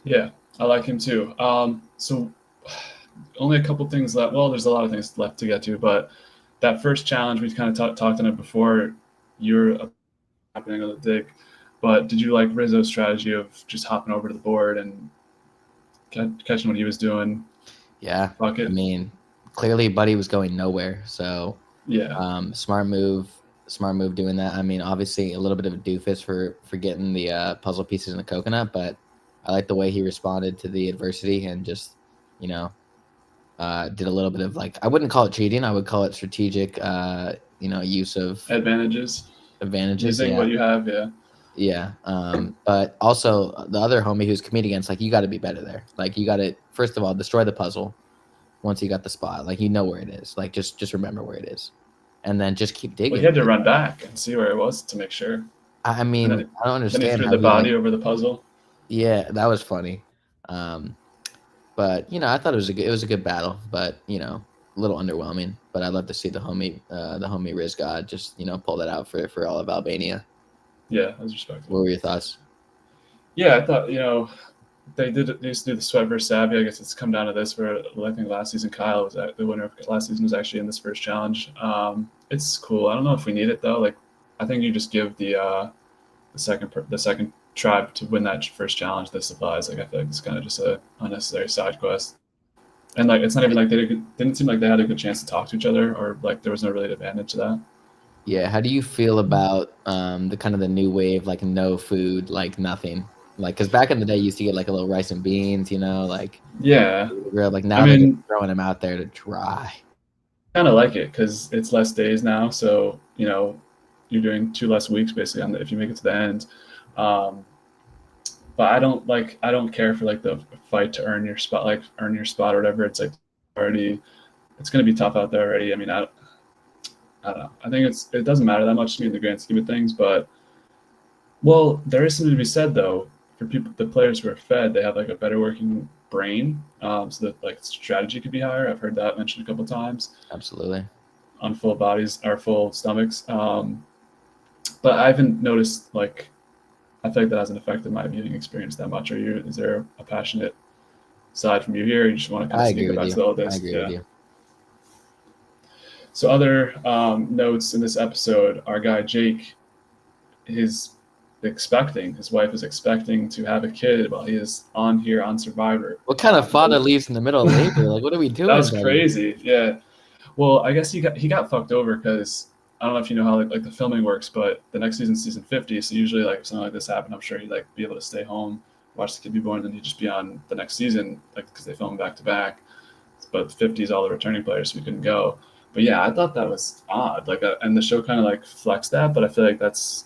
yeah, I like him too. So only a couple things left. Well, there's a lot of things left to get to, but that first challenge we kind of talked on it before. You're happening on the dig, but did you like Rizzo's strategy of just hopping over to the board and catching what he was doing? Yeah, Fuck it. I mean, clearly Buddy was going nowhere. So Yeah, smart move doing that. I mean, obviously a little bit of a doofus for getting the puzzle pieces in the coconut, but I like the way he responded to the adversity and just, you know, did a little bit of like, I wouldn't call it cheating. I would call it strategic, use of advantages. advantages. Using Yeah. what you have. Yeah. Yeah. But also the other homie who's competing against, like, you got to be better there. Like, you got to, first of all, destroy the puzzle once you got the spot. Like, you know where it is. Like, just remember where it is. And then just keep digging. Well, he had to run back and see where it was to make sure. I mean, I don't Then understand he threw how the he, body like, over the puzzle. yeah, that was funny. But I thought it was a good battle, but a little underwhelming. But I'd love to see the homie Riz God just pull that out for all of Albania. Yeah, that was respectable. What were your thoughts? Yeah, I thought they used to do the sweat versus savvy. I guess it's come down to this. Where I think last season Kyle was the winner of last season was actually in this first challenge. It's cool. I don't know if we need it though. Like, I think you just give the second tribe to win that first challenge the supplies. Like, I feel like it's kind of just a unnecessary side quest. And like, it's not even like they didn't seem like they had a good chance to talk to each other, or like there was no really advantage to that. Yeah, how do you feel about the kind of the new wave, like no food, like nothing? Like, because back in the day, you used to get like a little rice and beans, like, Yeah, like now I they're just mean, throwing them out there to dry. kind of like it because it's less days now, so you're doing 2 less weeks basically on if you make it to the end. Um, but I don't care for like the fight to earn your spot, like earn your spot or whatever. It's like already it's going to be tough out there already. I mean, I don't know. I think it doesn't matter that much to me in the grand scheme of things, but well, there is something to be said though for the players who are fed. They have like a better working brain, so that like strategy could be higher. I've heard that mentioned a couple times Absolutely. on full bodies or full stomachs. But I haven't noticed like I feel like that hasn't affected my viewing experience that much. Is there a passionate side from you here? You just want to kind I of agree sneak with about you. to all I this? agree with Yeah. you. So other notes in this episode, our guy Jake is his wife is expecting to have a kid while he is on here on Survivor. What kind of father leaves in the middle of labor? Like, what are we That doing, was buddy? crazy. Yeah. Well, I guess he got fucked over because I don't know if you know how like the filming works, but the next season's season 50. So usually like if something like this happened, I'm sure he'd like be able to stay home, watch the kid be born, and then he'd just be on the next season, like because they film back to back. But 50 is all the returning players, so we couldn't go. But yeah, I thought that was odd. Like, and the show kind of like flexed that, but I feel like that's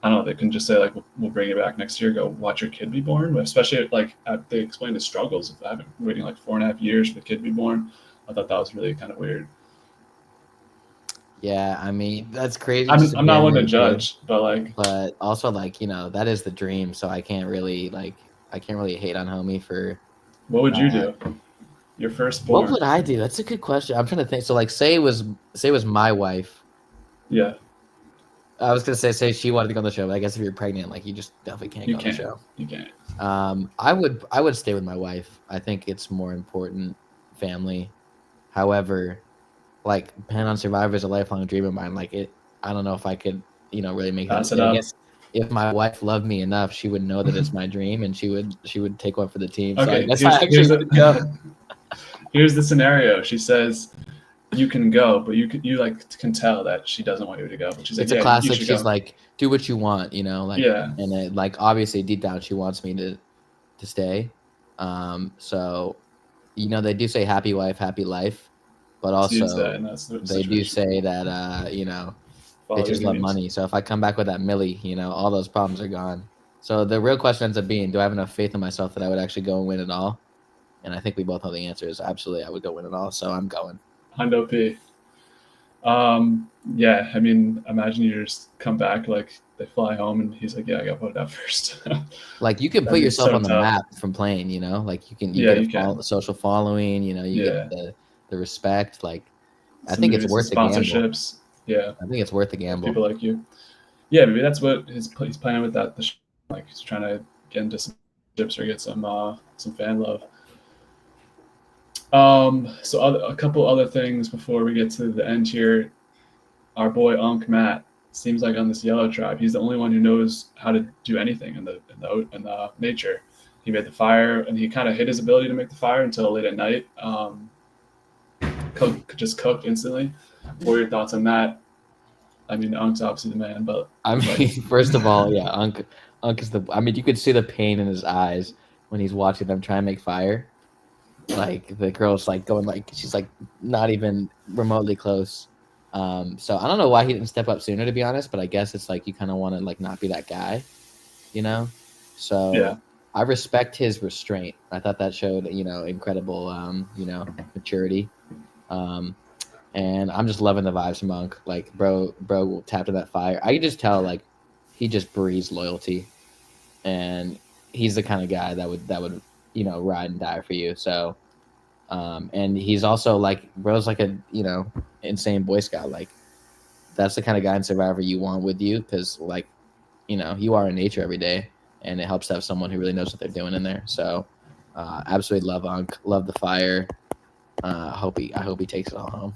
I don't know. They can just say like, we'll bring you back next year. Go watch your kid be born. Especially like they explained the struggles of having waiting like 4.5 years for the kid to be born. I thought that was really kind of weird. Yeah, I mean, that's crazy just to I'm not hear, one to judge, but like, but also like, that is the dream. So I can't really hate on homie for. what would you Uh, do? Your what firstborn. would I do? That's a good question. I'm trying to think. So like, say it was my wife. Yeah. I was gonna say she wanted to go on the show, but I guess if you're pregnant, like you just definitely can't You go on the can't. show. You can't. I would stay with my wife. I think it's more important, family. However, like Pan on Survivor is a lifelong dream of mine. Like I don't know if I could, really make that Pass it mistake. I up. guess if my wife loved me enough, she would know that it's my dream, and she would take one for the team. So I Okay, guess I actually would go. here's the scenario. She says you can go, but you like can tell that she doesn't want you to go. But she's like, It's a yeah, you classic. should She's go. like, do what you want, like, Yeah, and like obviously deep down she wants me to stay. So they do say happy wife, happy life, but so you'd say, also and that's the they do situation. say that Follow your bitches love dreams. money. So if I come back with that millie, all those problems are gone. So the real question ends up being, do I have enough faith in myself that I would actually go and win it all? And I think we both know the answer is absolutely I would go win it all. So I'm going. Hundo P. Yeah, I mean, imagine you just come back, like they fly home, and he's like, "Yeah, I got voted out first." Like you can put That'd be yourself so on the tough. map from playing, like you Yeah, get you can. a social following, you get Yeah, the respect. Like I think it's maybe some worth the gamble. sponsorships. Yeah, I think it's worth the like gamble. people like you. Yeah, maybe that's what he's planning with that. Like he's trying to get into some ships or get some fan love. So a couple other things before we get to the end here. Our boy Unc Matt seems like on this yellow tribe, he's the only one who knows how to do anything in the nature. He made the fire, and he kind of hid his ability to make the fire until late at night. Just cooked instantly. What are your thoughts on that? I mean, Unc's obviously the man, but I like, mean, first of all, yeah, Unc is the. I mean, you could see the pain in his eyes when he's watching them try and make fire. Like the girl's like going like she's like not even remotely close. So I don't know why he didn't step up sooner, to be honest. But I guess it's like you kind of want to like not be that guy, you know. yeah, So I respect his restraint. I thought that showed incredible maturity. Um, and I'm just loving the vibes from Monk. Like, bro tapped to that fire. I can just tell, like, he just breathes loyalty, and he's the kind of guy that would ride and die for you. So, and he's also like, bro's like a insane Boy Scout. Like, that's the kind of guy in Survivor you want with you, because like, you are in nature every day, and it helps to have someone who really knows what they're doing in there. So, absolutely love Unk, love the fire. I hope he takes it all home.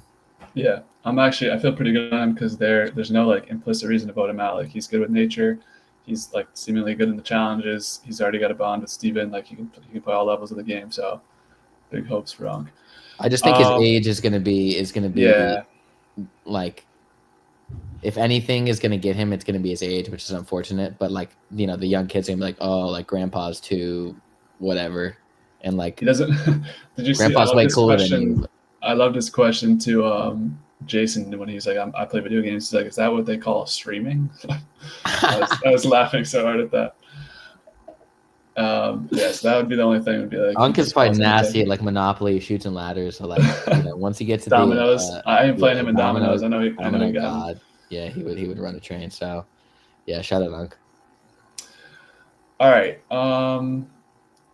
yeah. I feel pretty good on him because there's no like implicit reason to vote him out. Like he's good with nature. He's like seemingly good in the challenges. He's already got a bond with Steven. Like he can play all levels of the game. So big hopes for Unk. I just think his Um, age is gonna be yeah, like, if anything is gonna get him, it's gonna be his age, which is unfortunate. But like the young kids are gonna be like, oh, like grandpa's too whatever, and like he doesn't. Did you see? I grandpa's love way this cooler than you. question. I love this question to Jason when he's like, I play video games. He's like, is that what they call streaming? I was laughing so hard at that. Yes, that would be the only thing. Would be like he Unk is just probably calls nasty anything. at like Monopoly, shoots and ladders. So like once he gets to be Dominoes. I ain't playing him in dominoes, Dominoes. I know he got him. God, yeah, he would run a train. So yeah, shout out Unk. All right.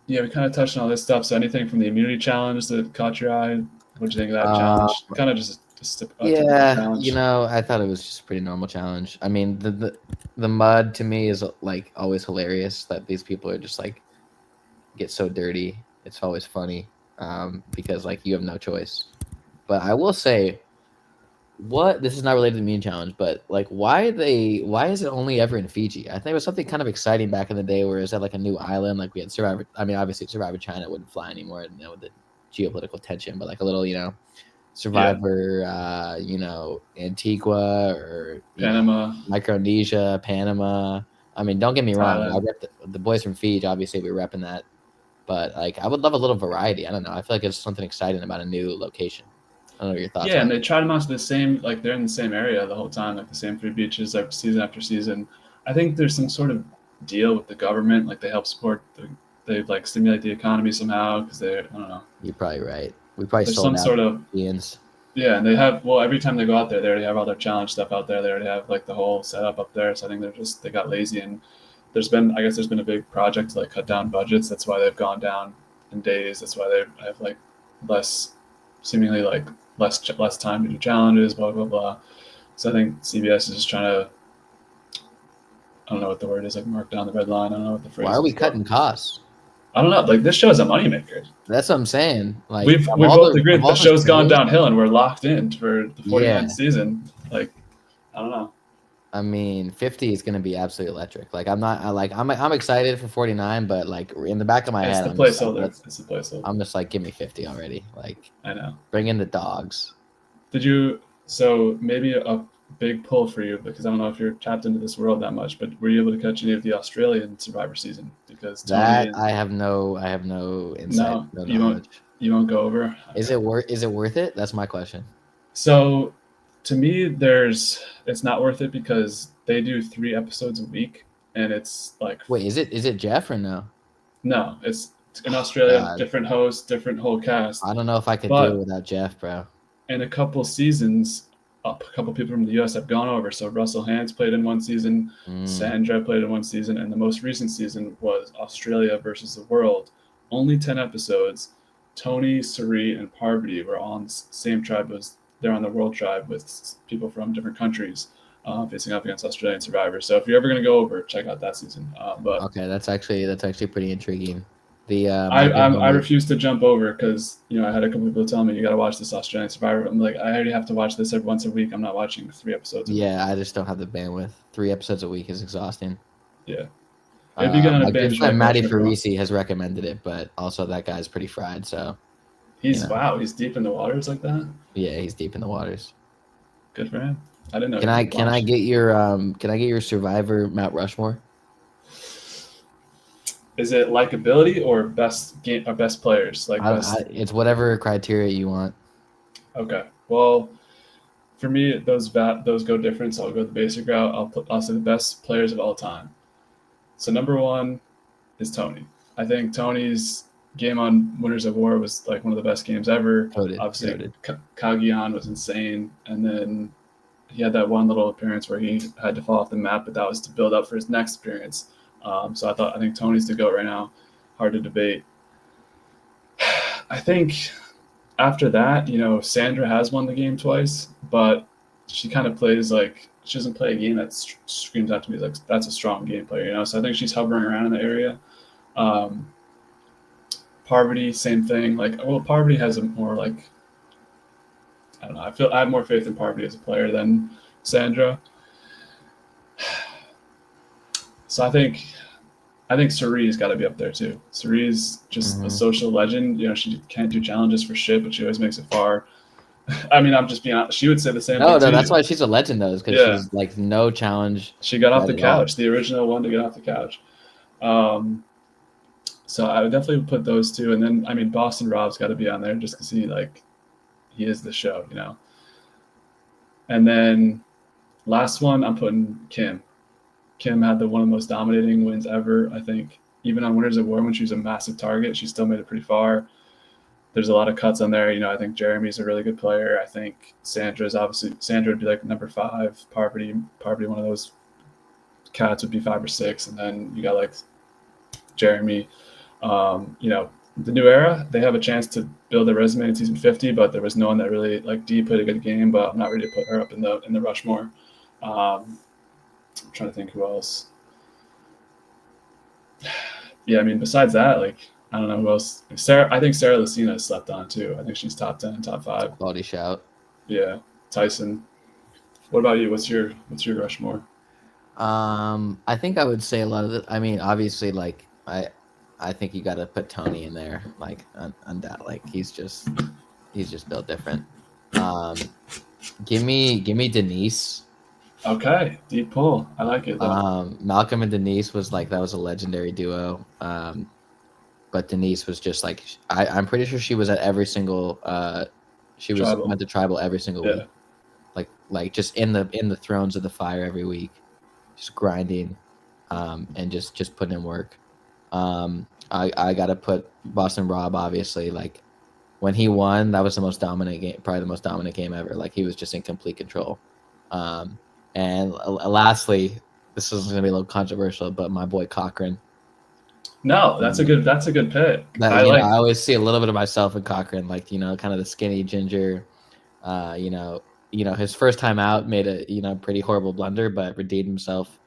Yeah, we kind of touched on all this stuff. So anything from the immunity challenge that caught your eye? What do you think of that Uh, challenge? Kind of just a typical Yeah, challenge. I thought it was just a pretty normal challenge. I mean, the mud to me is like always hilarious that these people are just like get so dirty. It's always funny, because like you have no choice. But I will say, what this is not related to the meme challenge, but like why is it only ever in Fiji? I think it was something kind of exciting back in the day where it's at like a new island, like we had Survivor. I mean, obviously Survivor China wouldn't fly anymore, with the geopolitical tension, but like a little, Yeah, Survivor, Antigua, or Panama, Micronesia, Panama. I mean, don't get me wrong. I Thailand. rep the boys from Fiji. Obviously, we're repping that, but like, I would love a little variety. I don't know. I feel like there's something exciting about a new location. I don't know what your thoughts Yeah, are. and they try them out to the same. Like they're in the same area the whole time, like the same three beaches, like season after season. I think there's some sort of deal with the government. Like they help support they like stimulate the economy somehow because I don't know. You're probably right. We probably There's sold some out sort of Ian's. Yeah, and they have every time they go out there, they already have all their challenge stuff out there. They already have like the whole setup up there. So I think they got lazy, and there's been a big project to like cut down budgets. That's why they've gone down in days. That's why they have like less, seemingly less time to do challenges. Blah blah blah. So I think CBS is just trying to I don't know what the word is, like mark down the red line. I don't know what the Why phrase are we is, but cutting costs? I don't know. Like this show is a moneymaker. That's what I'm saying. Like We both agree of that the all the show's gone shows, downhill and we're locked in for the 49th yeah. season. Like I don't know. I mean, 50 is going to be absolutely electric. Like I'm excited for 49, but like in the back of my It's head, the I'm just like, placeholder. It's the placeholder. I'm just like, give me 50 already. Like, I know. bring in the dogs. Did you? So maybe a big pull for you because I don't know if you're tapped into this world that much, but were you able to catch any of the Australian Survivor season? Because Tony That and I have no insight, no, no knowledge. you won't go over. Is Okay. it worth it? That's my question. So to me, it's not worth it because they do 3 episodes a week, and it's like Wait, is it Jeff or no? no, it's in Oh, Australia, God, different host, different whole cast. I don't know if I could do it But without Jeff, bro. in a couple seasons, a couple people from the U.S. have gone over. So Russell Hantz played in one season, Mm, Sandra played in one season, and the most recent season was Australia versus the world. Only 10 episodes. Tony, Suri, and Parvati were on the same tribe as they're on the world tribe with people from different countries facing up against Australian survivors. So if you're ever going to go over, check out that season. But okay, that's actually pretty intriguing. The my good I homie. refuse to jump over because I had a couple people tell me you got to watch this Australian Survivor. I'm like I already have to watch this every once a week. I'm not watching 3 episodes a week. Yeah, I just don't have the bandwidth. 3 episodes a week is exhausting. Yeah, it'd be good on a My good binge friend like Matty watching everyone. Parisi has recommended it, but also that guy's pretty fried. So He's wow, he's deep in the waters like that. yeah, he's deep in the waters. Good for him. I didn't know he Can I watched. get your Survivor Mount Rushmore? Is it likability or best game or best players like best? It's whatever criteria you want. Okay, well for me those go different. So I'll go the basic route. I'll say the best players of all time. So number one is Tony. I think Tony's game on Winners of War was like one of the best games ever. Obviously, Coded. Kagian was insane, and then he had that one little appearance where he had to fall off the map, but that was to build up for his next appearance. So I think Tony's the GOAT right now. Hard to debate. I think after that, Sandra has won the game twice, but she kind of plays like she doesn't play a game that screams out to me like that's a strong game player. So I think she's hovering around in the area. Um, Parvati, same thing. Like, well, Parvati has a more like I don't know. I have more faith in Parvati as a player than Sandra. So I think Suri's got to be up there too. Suri's just a social legend. She can't do challenges for shit, but she always makes it far. I mean, I'm just being honest. She would say the same thing. No, to that's you. why she's a legend though, is because she's like no challenge. She got off the at all. couch, the original one to get off the couch. So I would definitely put those two, and then I mean Boston Rob's got to be on there just because he is the show. And then last one, I'm putting Kim. Kim had one of the most dominating wins ever. I think even on Winners of War when she was a massive target, she still made it pretty far. There's a lot of cuts on there. I think Jeremy's a really good player. I think Sandra would be like number 5. Parvati, one of those cats would be 5 or 6, and then you got like Jeremy. The new era, they have a chance to build a resume in season 50, but there was no one that really like Dee played a good game, but I'm not ready to put her up in the Rushmore. I'm trying to think who else. Yeah, I mean, besides that, like I don't know who else. I think Sarah Lucina slept on too. I think she's top 10, top 5. Quality shout. Yeah, Tyson. What about you? What's your Rushmore? I think I would say a lot of I mean, obviously, like I think you got to put Tony in there. Like, like he's just built different. Give me Denise. Okay, deep pull. I like it though. Malcolm and Denise was like that was a legendary duo. But Denise was just like I'm pretty sure she was at every single. Went to tribal every single week. Like just in the thrones of the fire every week, just grinding, and just putting in work. I gotta put Boston Rob, obviously. Like when he won, that was the most dominant game, probably the most dominant game ever. Like he was just in complete control. And lastly, this is gonna be a little controversial, but my boy Cochran. No, that's a good pick. I always see a little bit of myself in Cochran, like kind of the skinny ginger. His first time out made a pretty horrible blunder, but redeemed himself.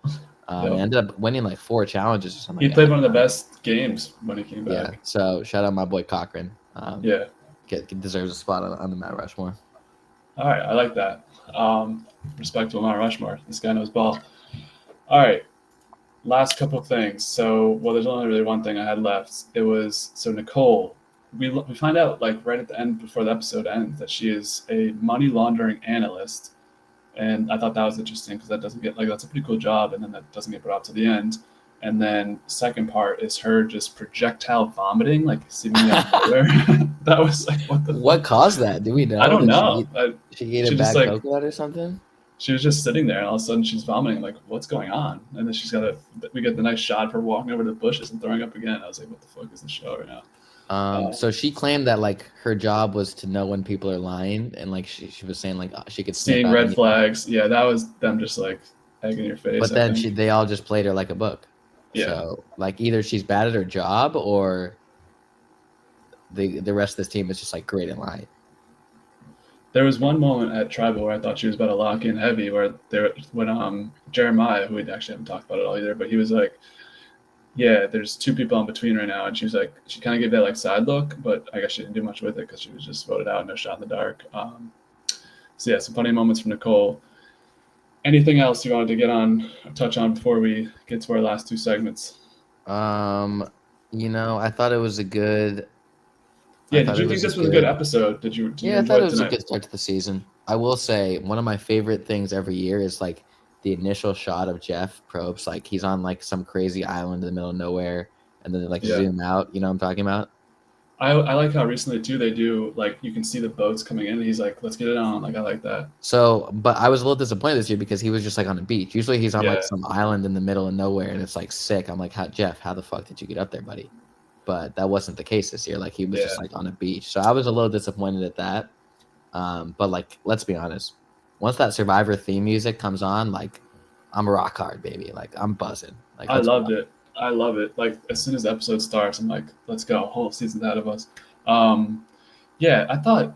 And ended up winning like 4 challenges or something He like that. played one of the best games when he came Yeah. back. So shout out my boy Cochran. Yeah. Deserves a spot on the Mount Rushmore. All right, I like that. Respect to Mount Rushmore. This guy knows ball. All right, last couple of things. So, well, there's only really one thing I had left. It was so Nicole. We find out like right at the end before the episode ends that she is a money laundering analyst, and I thought that was interesting because that doesn't get like that's a pretty cool job, and then that doesn't get brought up to the end. And then second part is her just projectile vomiting, like seemingly out of nowhere. That was like What caused that? Do we know? I don't Did know. she ate a She just bad like coconut or something? she was just sitting there, and all of a sudden she's vomiting. Like, what's going on? And then we get the nice shot of her walking over to the bushes and throwing up again. I was like, what the fuck is the show right now? So she claimed that like her job was to know when people are lying, and like she was saying like she could sniff Seeing out red anything. flags. Yeah, that was them just like egging your face. But then they all just played her like a book. Yeah. So like either she's bad at her job or the rest of this team is just like great in lying. There was one moment at Tribal where I thought she was about to lock in heavy, when Jeremiah, who we actually haven't talked about it all either, but he was like, yeah, there's 2 people in between right now, and she was like, she kind of gave that like side look, but I guess she didn't do much with it because she was just voted out, no shot in the dark. So yeah, some funny moments from Nicole. Anything else you wanted to touch on before we get to our last 2 segments? I thought it was a good. Yeah, did you think this was a good episode? Did you Yeah, I enjoy thought it it was tonight? a good start to the season. I will say one of my favorite things every year is like the initial shot of Jeff Probst, like he's on like some crazy island in the middle of nowhere, and then they like zoom out. You know what I'm talking about? I like how recently too they do like you can see the boats coming in. And he's like, let's get it on. Like I like that. So, but I was a little disappointed this year because he was just like on a beach. Usually he's on like some island in the middle of nowhere, and it's like sick. I'm like, Jeff, how the fuck did you get up there, buddy? But that wasn't the case this year. Like he was just like on a beach. So I was a little disappointed at that. But like, let's be honest. Once that Survivor theme music comes on, like I'm rock hard, baby. Like I'm buzzing. Like I loved it. I love it. Like as soon as the episode starts, I'm like, let's go. Whole season's ahead of us. Yeah, I thought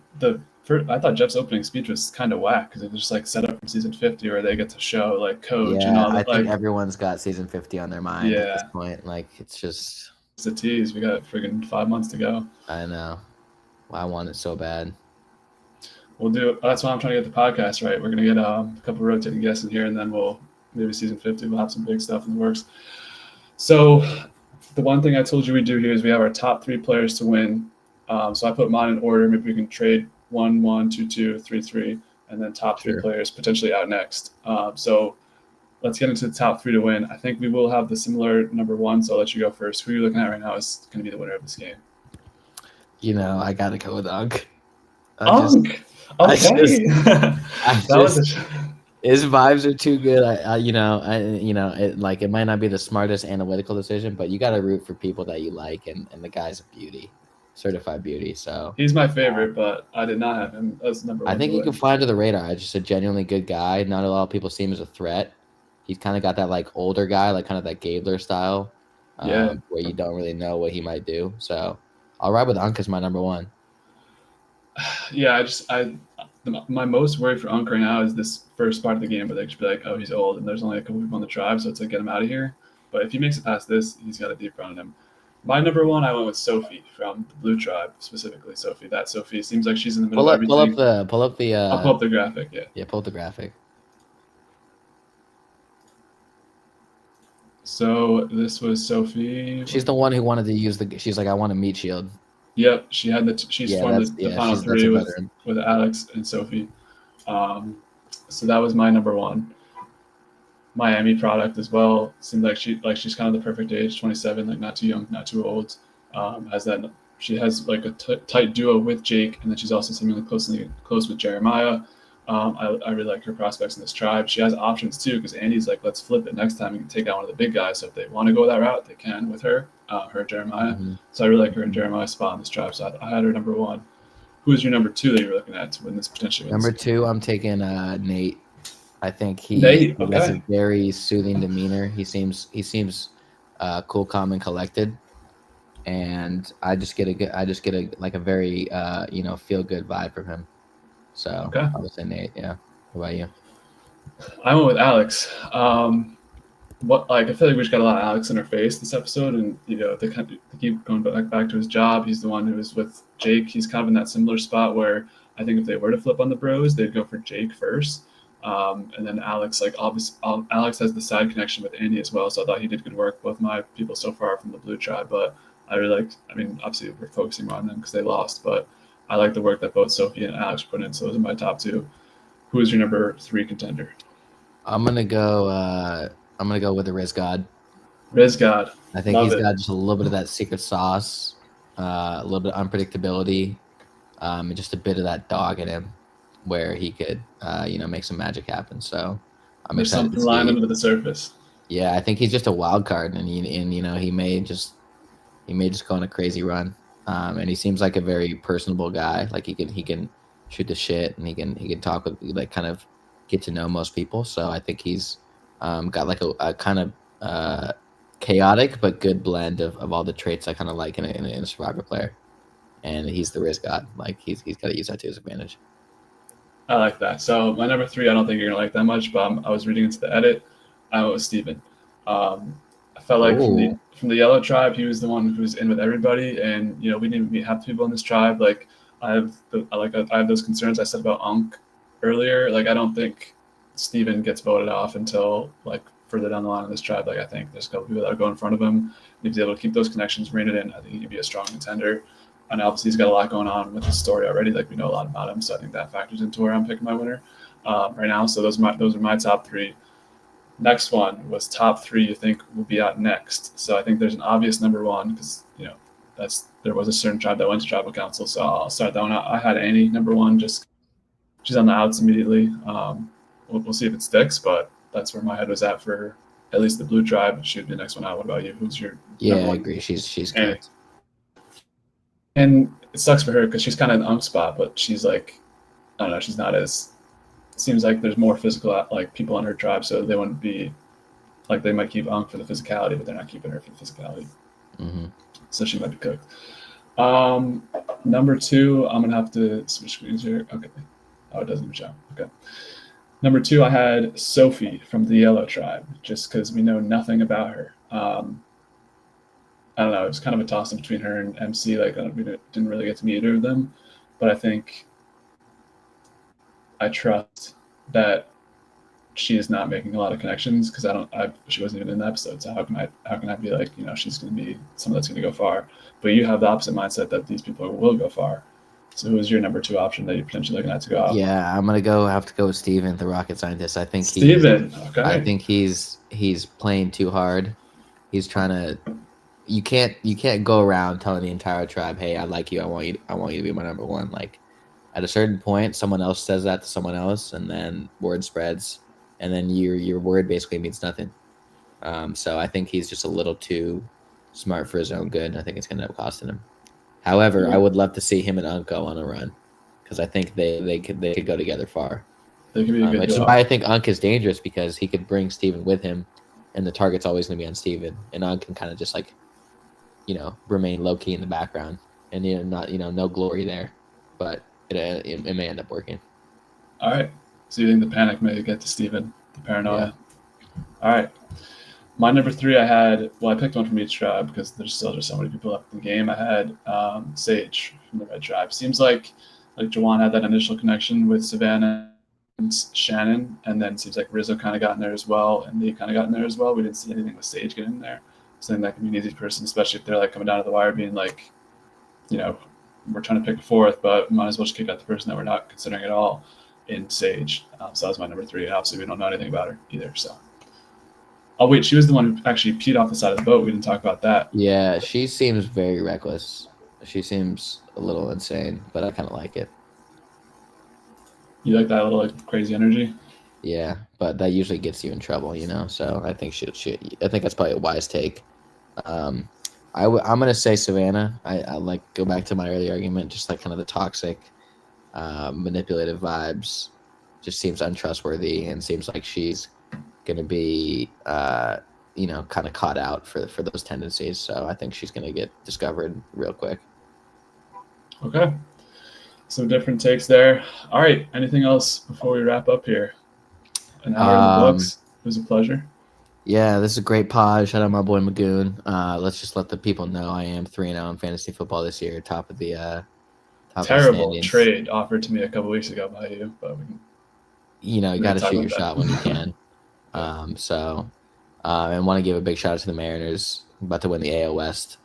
Jeff's opening speech was kind of whack because it was just like set up from season 50 where they get to show like coach and all that. I think everyone's got season 50 on their mind at this point. Like it's a tease. We got friggin' 5 months to go. I know. Well, I want it so bad. We'll do it. That's why I'm trying to get the podcast right. We're gonna get a couple rotating guests in here, and then maybe season 50 we'll have some big stuff in the works. So the one thing I told you we do here is we have our top 3 players to win. So I put mine in order. Maybe we can trade 1, 1, 2, 2, 3, 3, and then top 3 players potentially out next. So let's get into the top 3 to win. I think we will have the similar number 1. So I'll let you go first. Who you're looking at right now is going to be the winner of this game. I gotta go with Unk. Okay. His vibes are too good. It might not be the smartest analytical decision, but you got to root for people that you like, and the guy's a beauty, certified beauty. So he's my favorite, but I did not have him as number 1. I think he can fly under the radar. He's just a genuinely good guy. Not a lot of people see him as a threat. He's kind of got that like older guy, like kind of that Gabler style, where you don't really know what he might do. So I'll ride with Unk as my number 1. Yeah, my most worry for Unk right now is this first part of the game, but they just be like, oh, he's old, and there's only a couple people on the tribe, so it's like, get him out of here. But if he makes it past this, he's got a deep run in him. My number 1, I went with Sophie from the Blue Tribe, specifically Sophie. That Sophie seems like she's in the middle of everything. I'll pull up the graphic, Yeah, pull up the graphic. So this was Sophie. She's the one who wanted to use she's like, I want a meat shield. Yep, she had she's formed the final 3 with Alex and Sophie. So that was my number 1. Miami product as well. Seemed like she's kind of the perfect age, 27, like not too young, not too old. She has like a tight duo with Jake, and then she's also seemingly close with Jeremiah. I really like her prospects in this tribe. She has options too, because Andy's like, let's flip it next time. We can take out one of the big guys. So if they want to go that route, they can with her and Jeremiah. Mm-hmm. So I really like her and Jeremiah's spot in this tribe. So I had her number 1. Who is your number 2 that you're looking at to win this potentially? Number 2, I'm taking Nate. I think he has a very soothing demeanor. He seems cool, calm, and collected. And I just get a very feel good vibe from him. So I would say Nate. Yeah. What about you? I went with Alex. what like I feel like we just got a lot of Alex in our face this episode, and they keep going back to his job. He's the one who was with Jake. He's kind of in that similar spot where I think if they were to flip on the Bros, they'd go for Jake first, and then Alex. Like obviously, Alex has the side connection with Andy as well, so I thought he did good work. Both my people so far from the Blue Tribe, but I really liked. I mean, obviously we're focusing more on them because they lost, but I like the work that both Sophie and Alex put in. So those are my top two. Who is your number 3 contender? I'm gonna go. I'm gonna go with the Riz God. Riz God. I think Love he's it. got just a little bit of that secret sauce, a little bit of unpredictability, and just a bit of that dog in him, where he could, make some magic happen. So I'm There's excited to something lying see. under the surface. Yeah, I think he's just a wild card, and he may just go on a crazy run. And he seems like a very personable guy. Like he can shoot the shit, and he can talk with, like, kind of get to know most people. So I think he's got like a kind of chaotic but good blend of all the traits I kind of like in a survivor player. And he's the risk god. Like he's got to use that to his advantage. I like that. So my number 3, I don't think you're gonna like that much, but I was reading into the edit. I went with Steven. I felt like Oh, from the Yellow Tribe, he was the one who was in with everybody, and we didn't even meet half the people in this tribe. Like I have those concerns I said about Unk earlier. Like I don't think Steven gets voted off until like further down the line in this tribe. Like I think there's a couple people that will go in front of him. If he's able to keep those connections, rein it in, I think he'd be a strong contender. And obviously he's got a lot going on with his story already. Like we know a lot about him, so I think that factors into where I'm picking my winner right now. So those are my top 3. Next one was top 3 you think will be out next. So I think there's an obvious number 1 because there was a certain tribe that went to tribal council. So I'll start that one out. I had Annie number 1, just she's on the outs immediately. We'll see if it sticks, but that's where my head was at for at least the Blue Tribe. She would be the next one out. What about you? Who's your yeah, number I 1? agree. She's Annie. cooked. And it sucks for her because she's kind of in the spot, but she's like, I don't know, she's not as. It seems like there's more physical like people on her tribe, so they wouldn't be like they might keep Ankh for the physicality, but they're not keeping her for the physicality. Mm-hmm. So she might be cooked. Number 2, I'm gonna have to switch screens here. Okay. Oh, it doesn't show. Okay. Number 2, I had Sophie from the Yellow Tribe, just because we know nothing about her. I don't know. It was kind of a toss-up between her and MC. Like we didn't really get to meet either of them, but I think I trust that she is not making a lot of connections because she wasn't even in the episode. So how can I be like she's going to be someone that's going to go far? But you have the opposite mindset that these people will go far. So who is your number 2 option that you're potentially looking at to go out? Yeah, I'm gonna have to go with Steven, the rocket scientist. I think Okay. I think he's playing too hard. He's trying to. You can't go around telling the entire tribe, "Hey, I like you. I want you to be my number 1." Like at a certain point, someone else says that to someone else, and then word spreads, and then your word basically means nothing. So I think he's just a little too smart for his own good. I think it's gonna end up costing him. However, I would love to see him and Unko on a run because I think they could go together far. They could be a good Which is why I think Unk is dangerous because he could bring Steven with him, and the target's always going to be on Steven, and Unk can kind of just like, remain low key in the background, and not no glory there, but it may end up working. All right. So you think the panic may get to Steven, the paranoia? Yeah. All right. My number 3, I picked one from each tribe because there's still just so many people left in the game. I had Sage from the Red Tribe. Seems like Jawan had that initial connection with Savannah and Shannon, and then seems like Rizzo kind of got in there as well, and Lee kind of got in there as well. We didn't see anything with Sage getting in there. So I think that can be an easy person, especially if they're like coming down to the wire being like, we're trying to pick a 4th, but we might as well just kick out the person that we're not considering at all in Sage. So that was my number 3. And obviously, we don't know anything about her either, so. Oh, wait, she was the one who actually peed off the side of the boat. We didn't talk about that. Yeah, she seems very reckless. She seems a little insane, but I kind of like it. You like that little crazy energy? Yeah, but that usually gets you in trouble, So I think I think that's probably a wise take. I'm gonna say Savannah. I like go back to my earlier argument, just like kind of the toxic, manipulative vibes. Just seems untrustworthy and seems like she's gonna be, kind of caught out for those tendencies. So I think she's gonna get discovered real quick. Okay. Some different takes there. All right. Anything else before we wrap up here? An hour in the books. It was a pleasure. Yeah, this is a great pod. Shout out my boy Magoon. Let's just let the people know I am 3-0 in fantasy football this year, top of the Terrible standings. trade offered to me a couple weeks ago by you, but You know, you we got can to talk shoot about your shot when you that. can. Yeah. And want to give a big shout out to the Mariners, about to win the AL West,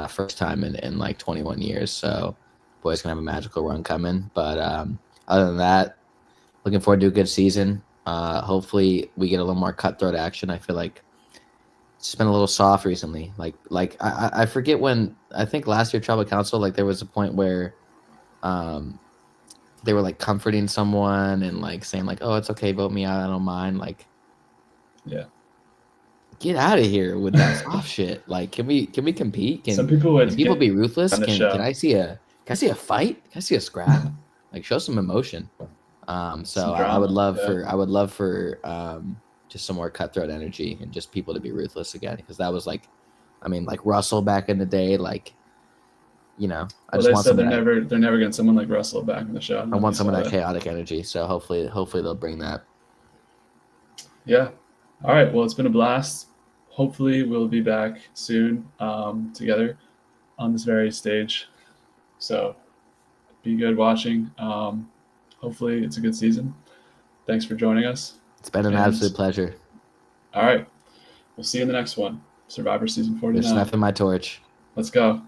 first time in like 21 years. So, boys gonna have a magical run coming. But other than that, looking forward to a good season. Hopefully, we get a little more cutthroat action. I feel like it's just been a little soft recently. I forget when, I think last year Tribal Council, like there was a point where um they were like comforting someone and like saying like, oh, it's okay, vote me out, I don't mind. Like, Yeah. get out of here with that soft shit. Like, can we compete? Some Can people can would people get be ruthless? on the Can show. I see a fight? Can I see a scrap? Like, show some emotion. So Some I would drama. love Yeah. for just some more cutthroat energy and just people to be ruthless again, because that was like, I mean, like Russell back in the day. Like, I Well, just they want said some of that. they're never getting someone like Russell back in the show. I don't I know if want you some of saw that that. chaotic energy. So hopefully they'll bring that. Yeah. All right. Well, it's been a blast. Hopefully, we'll be back soon together on this very stage. So be good watching. Hopefully, it's a good season. Thanks for joining us. It's been an And absolute pleasure. all right, we'll see you in the next one. Survivor Season You're 49. snuffing my torch. Let's go.